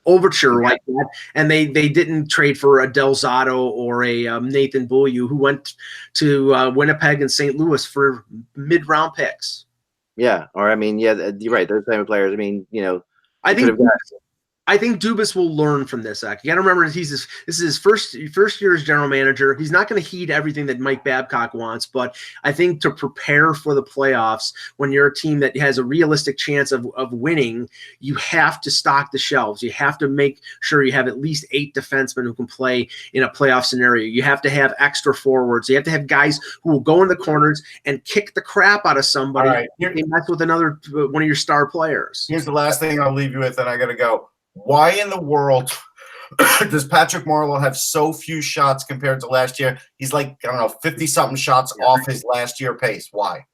overture like that, and they didn't trade for a Del Zotto or a Nathan Beaulieu, who went to Winnipeg and St. Louis for mid-round picks. Yeah, or you're right. Those type of players. I think Dubas will learn from this. You got to remember that this is his first year as general manager. He's not going to heed everything that Mike Babcock wants, but I think to prepare for the playoffs, when you're a team that has a realistic chance of winning, you have to stock the shelves. You have to make sure you have at least 8 defensemen who can play in a playoff scenario. You have to have extra forwards. You have to have guys who will go in the corners and kick the crap out of somebody. All right. And that's with one of your star players. Here's the last thing I'll leave you with, and I got to go. Why in the world does Patrick Marleau have so few shots compared to last year? He's like, 50-something shots off his last year pace. Why?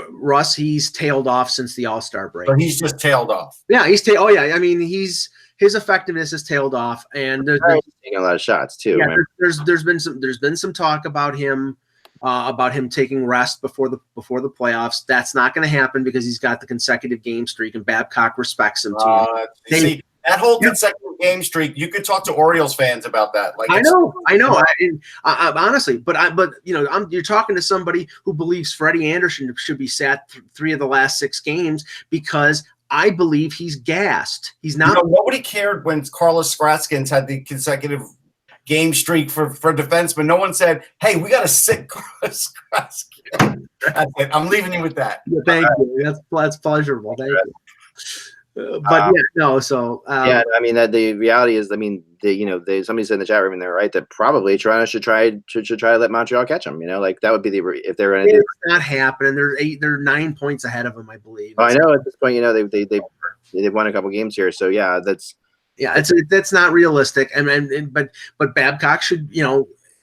Russ, he's tailed off since the All-Star break. So he's just tailed off. Yeah, he's tailed. Oh yeah, I mean his effectiveness has tailed off, and there's taking a lot of shots too. Yeah, there's been some talk about him taking rest before the playoffs. That's not going to happen because he's got the consecutive game streak, and Babcock respects him too. See, that whole consecutive game streak, you could talk to Orioles fans about that. Like, I know. I honestly, but you're talking to somebody who believes Freddie Anderson should be sat 3 of the last 6 games, because I believe he's gassed. He's not. Nobody cared when Carlos Skraskins had the consecutive game streak for defensemen. No one said, "Hey, we got to sit Carlos Skraskins." That's it. I'm leaving you with that. Yeah, thank you. That's pleasurable. Thank you. The reality is, somebody said in the chat room, and they're right, that probably Toronto should try to let Montreal catch them. That would be if they're going to do. It's not happening. They're 9 points ahead of them, I believe. I know at this point, they've won a couple games here, so yeah, that's. Yeah, that's not realistic. But Babcock should,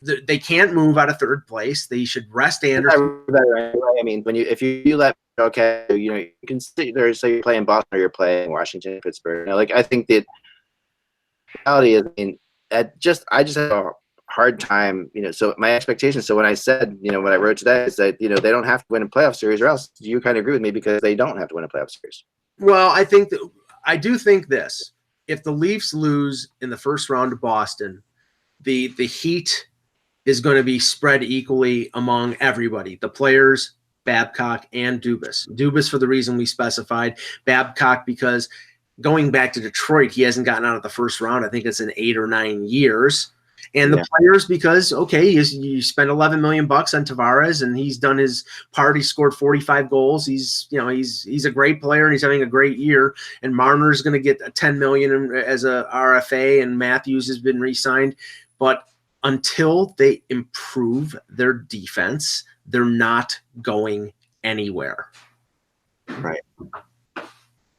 they can't move out of 3rd place. They should rest Anderson. I mean, if you let you can sit there, say you're playing Boston or you're playing Washington, Pittsburgh. I think that reality is, I just have a hard time, So my expectations. So when I said, what I wrote today is that they don't have to win a playoff series, or else you kind of agree with me, because they don't have to win a playoff series. Well, I do think this. If the Leafs lose in the first round to Boston, the heat is going to be spread equally among everybody, the players, Babcock, and Dubas. Dubas for the reason we specified, Babcock because going back to Detroit, he hasn't gotten out of the first round. I think it's in 8 or 9 years. And the players, because you spend $11 million on Tavares, and he's done his part. He scored 45 goals. He's a great player, and he's having a great year. And Marner's going to get $10 million as a RFA, and Matthews has been re-signed. But until they improve their defense, they're not going anywhere. Right.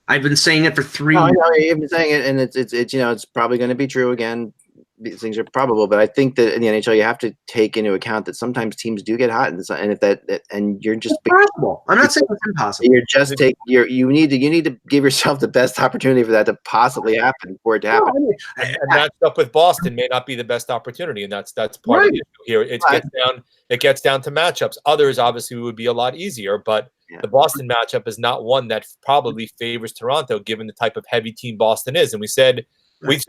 I've been saying it for 3 years. I know you've been saying it, and it's it's probably going to be true again. These things are probable, but I think that in the NHL you have to take into account that sometimes teams do get hot, and if and you're just possible. I'm not saying it's impossible. You're just you need to give yourself the best opportunity for that to possibly happen, for it to happen. And matched up with Boston may not be the best opportunity, and that's part of the issue here. It gets down to matchups. Others obviously would be a lot easier, but the Boston matchup is not one that probably favors Toronto, given the type of heavy team Boston is. And we said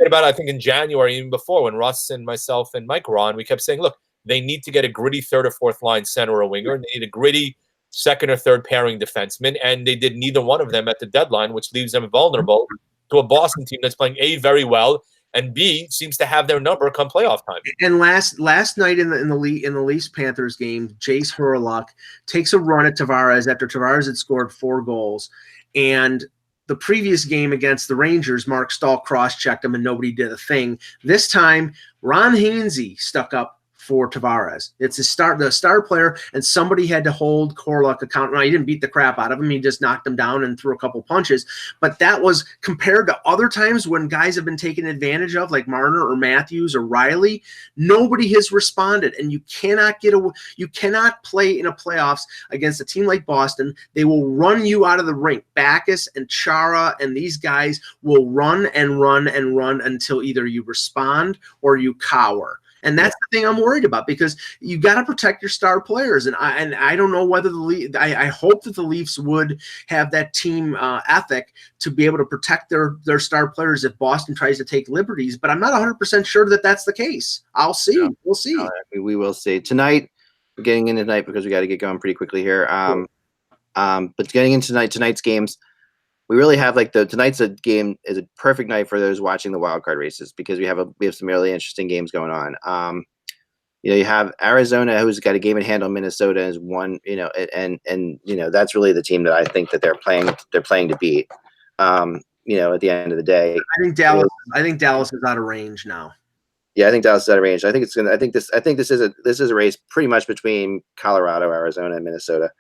about it, I think in January, even before, when Russ and myself and Mike were on, we kept saying, look, they need to get a gritty third or fourth line center or winger, and they need a gritty second or third pairing defenseman, and they did neither one of them at the deadline, which leaves them vulnerable to a Boston team that's playing A, very well, and B, seems to have their number come playoff time. And last night in the Leafs Panthers game, Jace Hurlock takes a run at Tavares after Tavares had scored 4 goals, and the previous game against the Rangers, Mark Stahl cross-checked him and nobody did a thing. This time, Ron Hainsey stuck up for Tavares. It's the star player, and somebody had to hold Hurlock accountable. No, he didn't beat the crap out of him. He just knocked him down and threw a couple punches. But that was compared to other times when guys have been taken advantage of, like Marner or Matthews or Riley. Nobody has responded, and you cannot play in a playoffs against a team like Boston. They will run you out of the rink. Backus and Chara and these guys will run and run and run until either you respond or you cower. And that's the thing I'm worried about, because you got to protect your star players. And I don't know whether I hope that the Leafs would have that team ethic to be able to protect their star players if Boston tries to take liberties. But I'm not 100% sure that that's the case. I'll see. Yeah. We'll see. We will see tonight. We're getting into tonight because we got to get going pretty quickly here. But getting into tonight's games, we really have tonight's game is a perfect night for those watching the wild card races, because we have some really interesting games going on. You have Arizona, who's got a game in hand on Minnesota, is one, and that's really the team that I think that they're playing to beat. At the end of the day, I think Dallas is out of range now. Yeah, I think Dallas is out of range. I think this is a race pretty much between Colorado, Arizona, and Minnesota.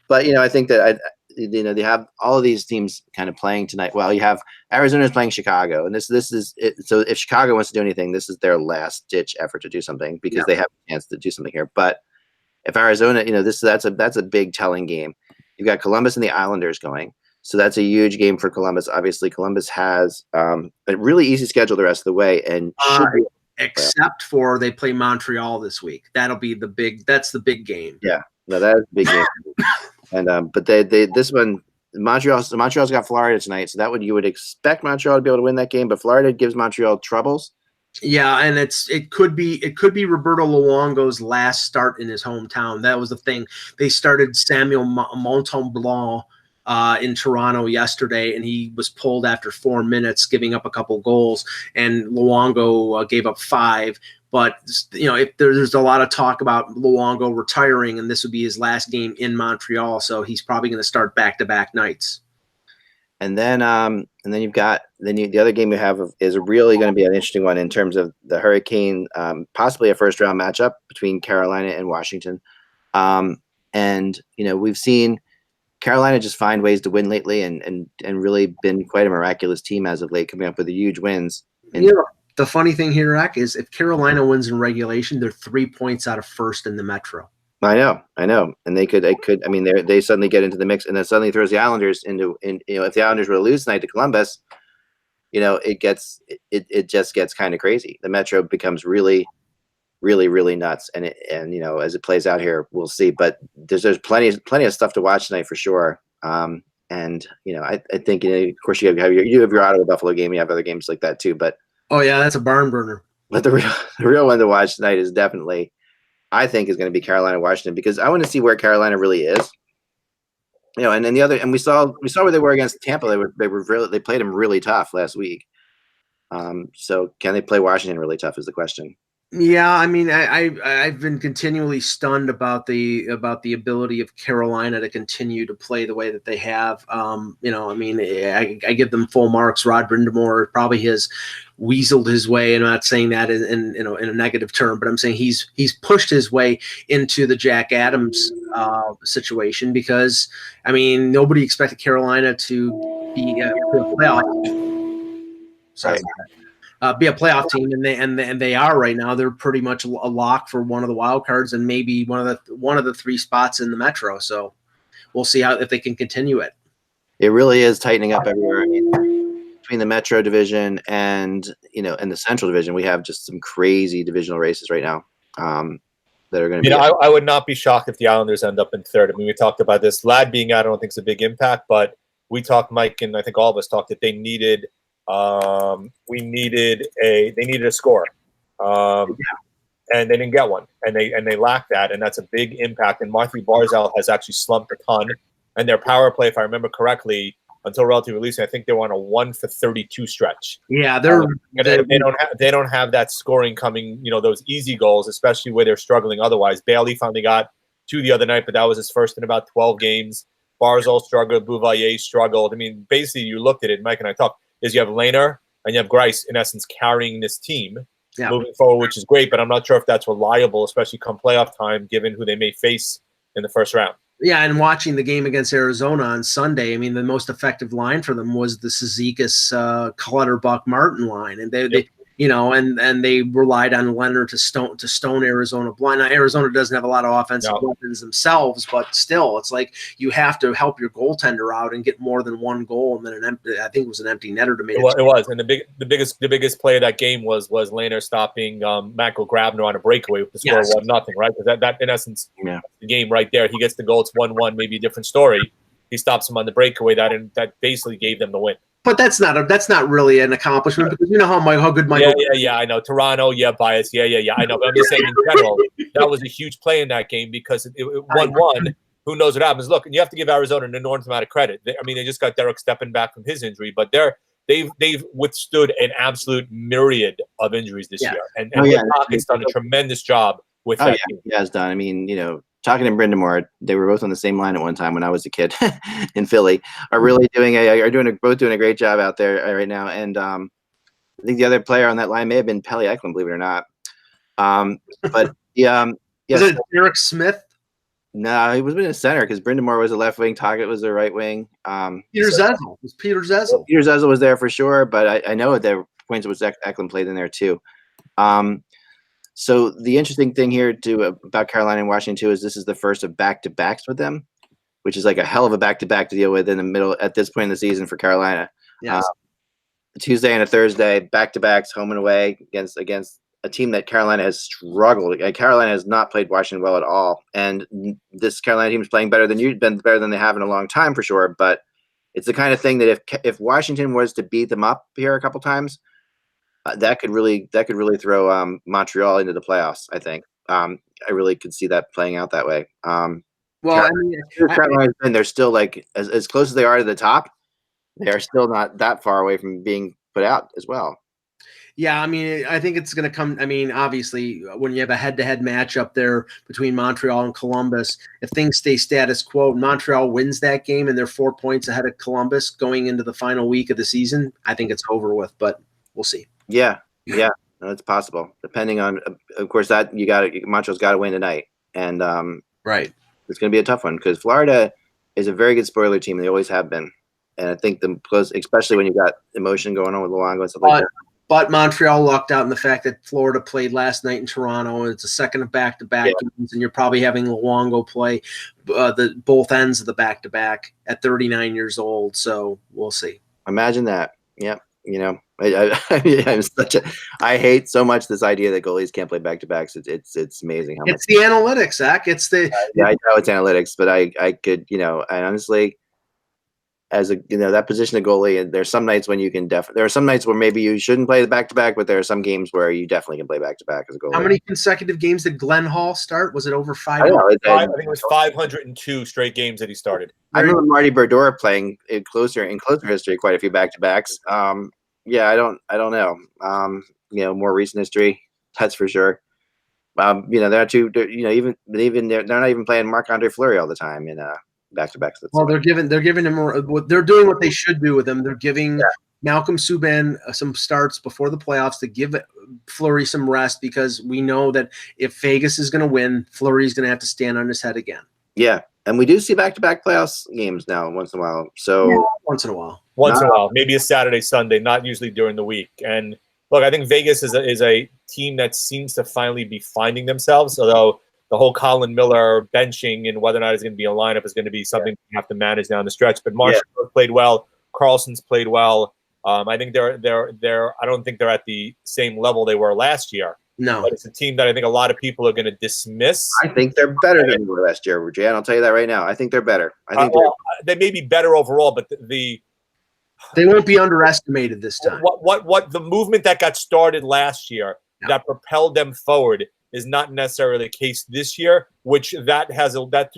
But I think that they have all of these teams kind of playing tonight. Well, you have Arizona's playing Chicago, and this is it. So if Chicago wants to do anything, this is their last ditch effort to do something, because they have a chance to do something here. But if Arizona, that's a big telling game. You've got Columbus and the Islanders going, so that's a huge game for Columbus. Obviously, Columbus has a really easy schedule the rest of the way, and except for they play Montreal this week. That's the big game. Yeah, no, that is a big game. And but this one, Montreal's got Florida tonight, so you would expect Montreal to be able to win that game, but Florida gives Montreal troubles. Yeah, and it could be Roberto Luongo's last start in his hometown. That was the thing. They started Samuel Montembeault in Toronto yesterday, and he was pulled after 4 minutes, giving up a couple goals, and Luongo gave up 5. But if there's a lot of talk about Luongo retiring, and this would be his last game in Montreal, so he's probably going to start back-to-back nights. And then you've got the other game you have is really going to be an interesting one in terms of the Hurricane, possibly a first-round matchup between Carolina and Washington. And we've seen Carolina just find ways to win lately, and really been quite a miraculous team as of late, coming up with the huge wins. And the funny thing here, Rack, is if Carolina wins in regulation, they're 3 points out of first in the Metro. I know, and they could. I mean, they suddenly get into the mix, and that suddenly throws the Islanders into. If the Islanders were to lose tonight to Columbus, it just gets kind of crazy. The Metro becomes really, really, really nuts, and as it plays out here, we'll see. But there's plenty of stuff to watch tonight for sure. And And I think of course you have your Ottawa Buffalo game. You have other games like that too. But oh yeah, that's a barn burner. But the real one to watch tonight is definitely, I think, is going to be Carolina Washington, because I want to see where Carolina really is. And then we saw where they were against Tampa. They played them really tough last week. So can they play Washington really tough is the question. Yeah, I mean, I've been continually stunned about the ability of Carolina to continue to play the way that they have. I mean, I give them full marks. Rod Brindamore probably has weaseled his way. I'm not saying that in a negative term, but I'm saying he's pushed his way into the Jack Adams situation, because I mean, nobody expected Carolina to be a playoff. Sorry. Be a playoff team, and they are right now. They're pretty much a lock for one of the wild cards and maybe one of the 3 spots in the Metro. So we'll see if they can continue it. It really is tightening up everywhere. I mean, between the Metro division and and the Central division, we have just some crazy divisional races right now that are going to be. I would not be shocked if the Islanders end up in 3rd. I mean, we talked about this. Ladd being out, I don't think it's a big impact, but we talked, Mike, and I think all of us talked that they needed. They needed a score, and they didn't get one, and they lacked that, and that's a big impact. And Matthew Barzal has actually slumped a ton, and their power play, if I remember correctly, until relatively recently, I think they were on a 1 for 32 stretch. Yeah, they don't have that scoring coming. Those easy goals, especially where they're struggling otherwise. Bailey finally got 2 the other night, but that was his first in about 12 games. Barzal struggled, Bouvier struggled. I mean, basically, you looked at it, Mike and I talked. Is you have Lehner and you have Grice, in essence, carrying this team moving forward, which is great, but I'm not sure if that's reliable, especially come playoff time, given who they may face in the first round. Yeah, and watching the game against Arizona on Sunday, I mean, the most effective line for them was the Cizikas, Clutterbuck, Martin line, and they and they relied on Leonard to stone Arizona blind. Now, Arizona doesn't have a lot of offensive weapons themselves, but still, it's like you have to help your goaltender out and get more than 1 goal, and then I think it was an empty netter to make it. It was, and the biggest play of that game was Lehner stopping Michael Grabner on a breakaway with the score 1-0, right? Because that in essence, the game right there. He gets the goal, it's 1-1, maybe a different story. He stops him on the breakaway. That basically gave them the win. But that's not really an accomplishment, because you know how good Michael. Yeah. I know Toronto. Bias. Yeah. I know. But I'm just saying in general, that was a huge play in that game, because it 1-1. Who knows what happens? Look, and you have to give Arizona an enormous amount of credit. They just got Derek stepping back from his injury, but they've withstood an absolute myriad of injuries this year, and Hockey's done a tremendous job with that team. He has done. I mean, talking to Brindamore, they were both on the same line at one time when I was a kid in Philly. Both doing a great job out there right now. And I think the other player on that line may have been Pelle Eklund, believe it or not. But was it Derek Smith? No, he was in the center, because Brindamore was a left wing, Toggett was the right wing. Peter Zezel. It was Peter Zezel. Peter Zezel was there for sure, but I know at the points was Eklund played in there too. So the interesting thing here about Carolina and Washington too is this is the first of back-to-backs with them, which is like a hell of a back-to-back to deal with in the middle at this point in the season for Carolina. Yes. A Tuesday and a Thursday, back-to-backs, home and away against a team that Carolina has struggled. Carolina has not played Washington well at all, and this Carolina team is playing better than they have in a long time for sure. But it's the kind of thing that if Washington was to beat them up here a couple times, that could really throw Montreal into the playoffs. I think I really could see that playing out that way. Carolina, and they're still like as close as they are to the top, they are still not that far away from being put out as well. Yeah, I mean, I think it's going to come. I mean, obviously, when you have a head-to-head matchup there between Montreal and Columbus, if things stay status quo, Montreal wins that game and they're 4 points ahead of Columbus going into the final week of the season, I think it's over with, but we'll see. Yeah, no, it's possible. Depending on, of course, that Montreal's got to win tonight, and right, it's going to be a tough one because Florida is a very good spoiler team, and they always have been. And I think especially when you got emotion going on with Luongo and stuff like that. But Montreal lucked out in the fact that Florida played last night in Toronto. It's a second of back-to-back games, and you're probably having Luongo play both ends of the back-to-back at 39 years old. So we'll see. Imagine that. Yep. I hate so much this idea that goalies can't play back-to-backs. It's amazing how much. It's the analytics, Zach. It's the I know it's analytics, but I could, I honestly, as a that position of goalie, and there's some nights when you can there are some nights where maybe you shouldn't play the back-to-back, but there are some games where you definitely can play back-to-back as a goalie. How many consecutive games did Glenn Hall start? Was it over 5? I I think it was 502 straight games that he started. I remember Marty Brodeur playing in closer history quite a few back-to-backs. Yeah, I don't know. More recent history, that's for sure. There are two. Even they're not even playing Marc-Andre Fleury all the time in back-to-backs. Well, they're giving him more. They're doing what they should do with him. They're giving Malcolm Subban some starts before the playoffs to give Fleury some rest, because we know that if Vegas is going to win, Fleury's going to have to stand on his head again. Yeah, and we do see back-to-back playoffs games now once in a while. So once in a while, maybe a Saturday, Sunday, not usually during the week. And look, I think Vegas is a team that seems to finally be finding themselves, although the whole Colin Miller benching and whether or not it's going to be a lineup is going to be something we have to manage down the stretch. But Marshall played well. Carlson's played well. I think I don't think they're at the same level they were last year. No. But it's a team that I think a lot of people are going to dismiss. I think they're better than they were last year, Jan. I'll tell you that right now. I think they're better. I think they may be better overall, but they won't be underestimated this time. What the movement that got started last year that propelled them forward is not necessarily the case this year, which that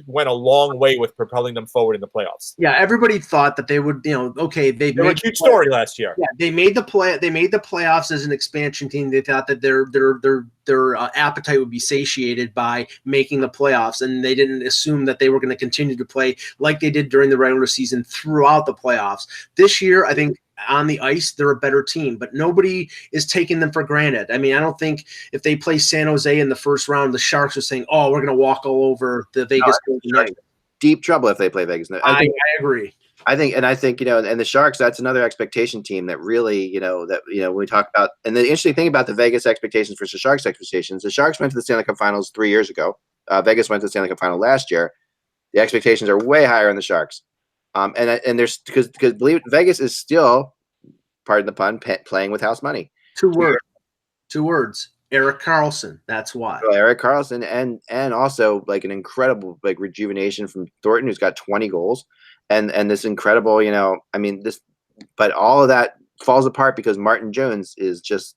went a long way with propelling them forward in the playoffs. Yeah, everybody thought that they would, they were a huge story last year. Yeah, they made the playoffs as an expansion team. They thought that their appetite would be satiated by making the playoffs, and they didn't assume that they were going to continue to play like they did during the regular season throughout the playoffs. This year, I think on the ice, they're a better team, but nobody is taking them for granted. I mean, I don't think if they play San Jose in the first round, the Sharks are saying, "Oh, we're going to walk all over the Vegas." Deep trouble if they play Vegas. I agree. I think, and the Sharks, that's another expectation team that really, when we talk about, and the interesting thing about the Vegas expectations versus Sharks expectations, the Sharks went to the Stanley Cup Finals 3 years ago. Vegas went to the Stanley Cup Final last year. The expectations are way higher on the Sharks. And there's because believe Vegas is still, pardon the pun, playing with house money. 2 words. Erik Karlsson. That's why. So Erik Karlsson and also like an incredible rejuvenation from Thornton, who's got 20 goals, and this incredible, but all of that falls apart because Martin Jones is just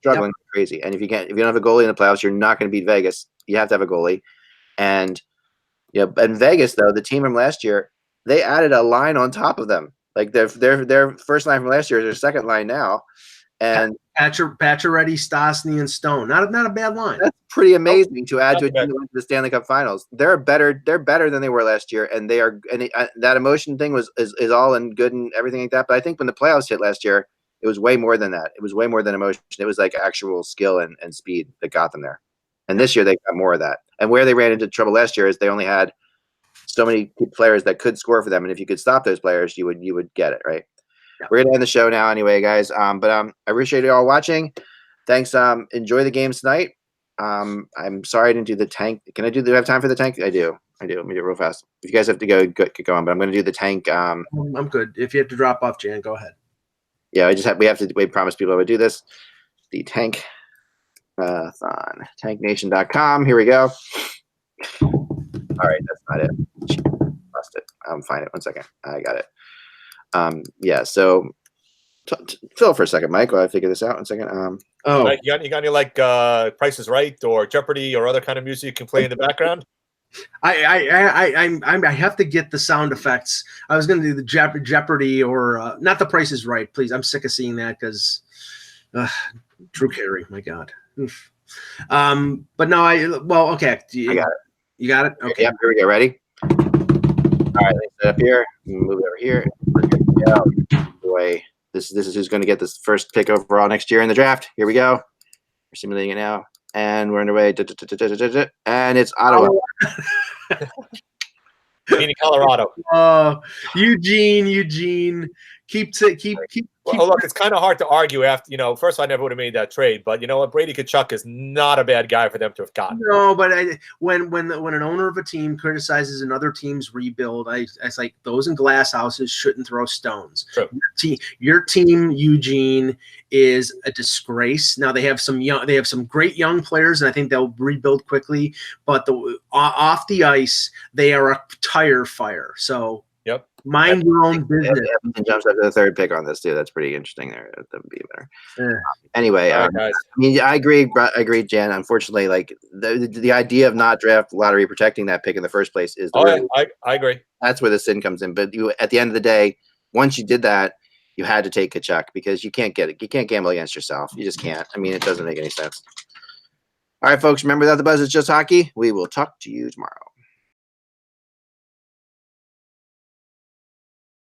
struggling crazy. And if you don't have a goalie in the playoffs, you're not going to beat Vegas. You have to have a goalie, and and Vegas though, the team from last year, they added a line on top of them. Like their first line from last year is their second line now, and Pacioretty, Stastny, and Stone. Not a bad line. That's pretty amazing to add to a team that went to the Stanley Cup Finals. They're better than they were last year, and they are. And that emotion thing is all and good and everything like that. But I think when the playoffs hit last year, it was way more than that. It was way more than emotion. It was like actual skill and speed that got them there. And this year they got more of that. And where they ran into trouble last year is they only had so many players that could score for them, and if you could stop those players, you would get it right. Yeah. We're gonna end the show now anyway, guys. But I appreciate you all watching. Thanks. Enjoy the games tonight. I'm sorry I didn't do the tank. Do I have time for the tank? I do. Let me do it real fast. If you guys have to go on, but I'm gonna do the tank. I'm good. If you have to drop off, Jan, go ahead. Yeah, we promised people I would do this. The tank on tanknation.com. Here we go. All right, that's not it. Lost it. Find it. 1 second. I got it. Yeah. So, fill for a second, Mike, while I figure this out. 1 second. You got any like Price is Right or Jeopardy or other kind of music you can play in the background? I have to get the sound effects. I was going to do the Jeopardy or not the Price is Right, please. I'm sick of seeing that because Drew Carey. My God. But no, okay. I got it. You got it? Okay. Yeah, here we go. Ready? All right, let's set up here. Move it over here. We're good to go. Boy, this is who's going to get this first pick overall next year in the draft. Here we go. We're simulating it now. And we're underway. And it's Ottawa. Meaning Colorado. Eugene. Keep. Well, look, it's kind of hard to argue after, first I never would have made that trade, but you know what? Brady Tkachuk is not a bad guy for them to have gotten. No, but when an owner of a team criticizes another team's rebuild, I like those in glass houses shouldn't throw stones. True. Your team, Eugene, is a disgrace. Now they have some great young players, and I think they'll rebuild quickly. But off the ice, they are a tire fire. So yep. Mind your own business. Edmonton jumps up to the third pick on this too. That's pretty interesting there. That would be better. Yeah. Anyway, All right, guys. I mean, I agree, Jan. Unfortunately, like the idea of not draft lottery protecting that pick in the first place is I agree. That's where the sin comes in. But at the end of the day, once you did that, you had to take Kachuk because you can't get it. You can't gamble against yourself. You just can't. I mean, it doesn't make any sense. All right, folks. Remember that the buzz is just hockey. We will talk to you tomorrow.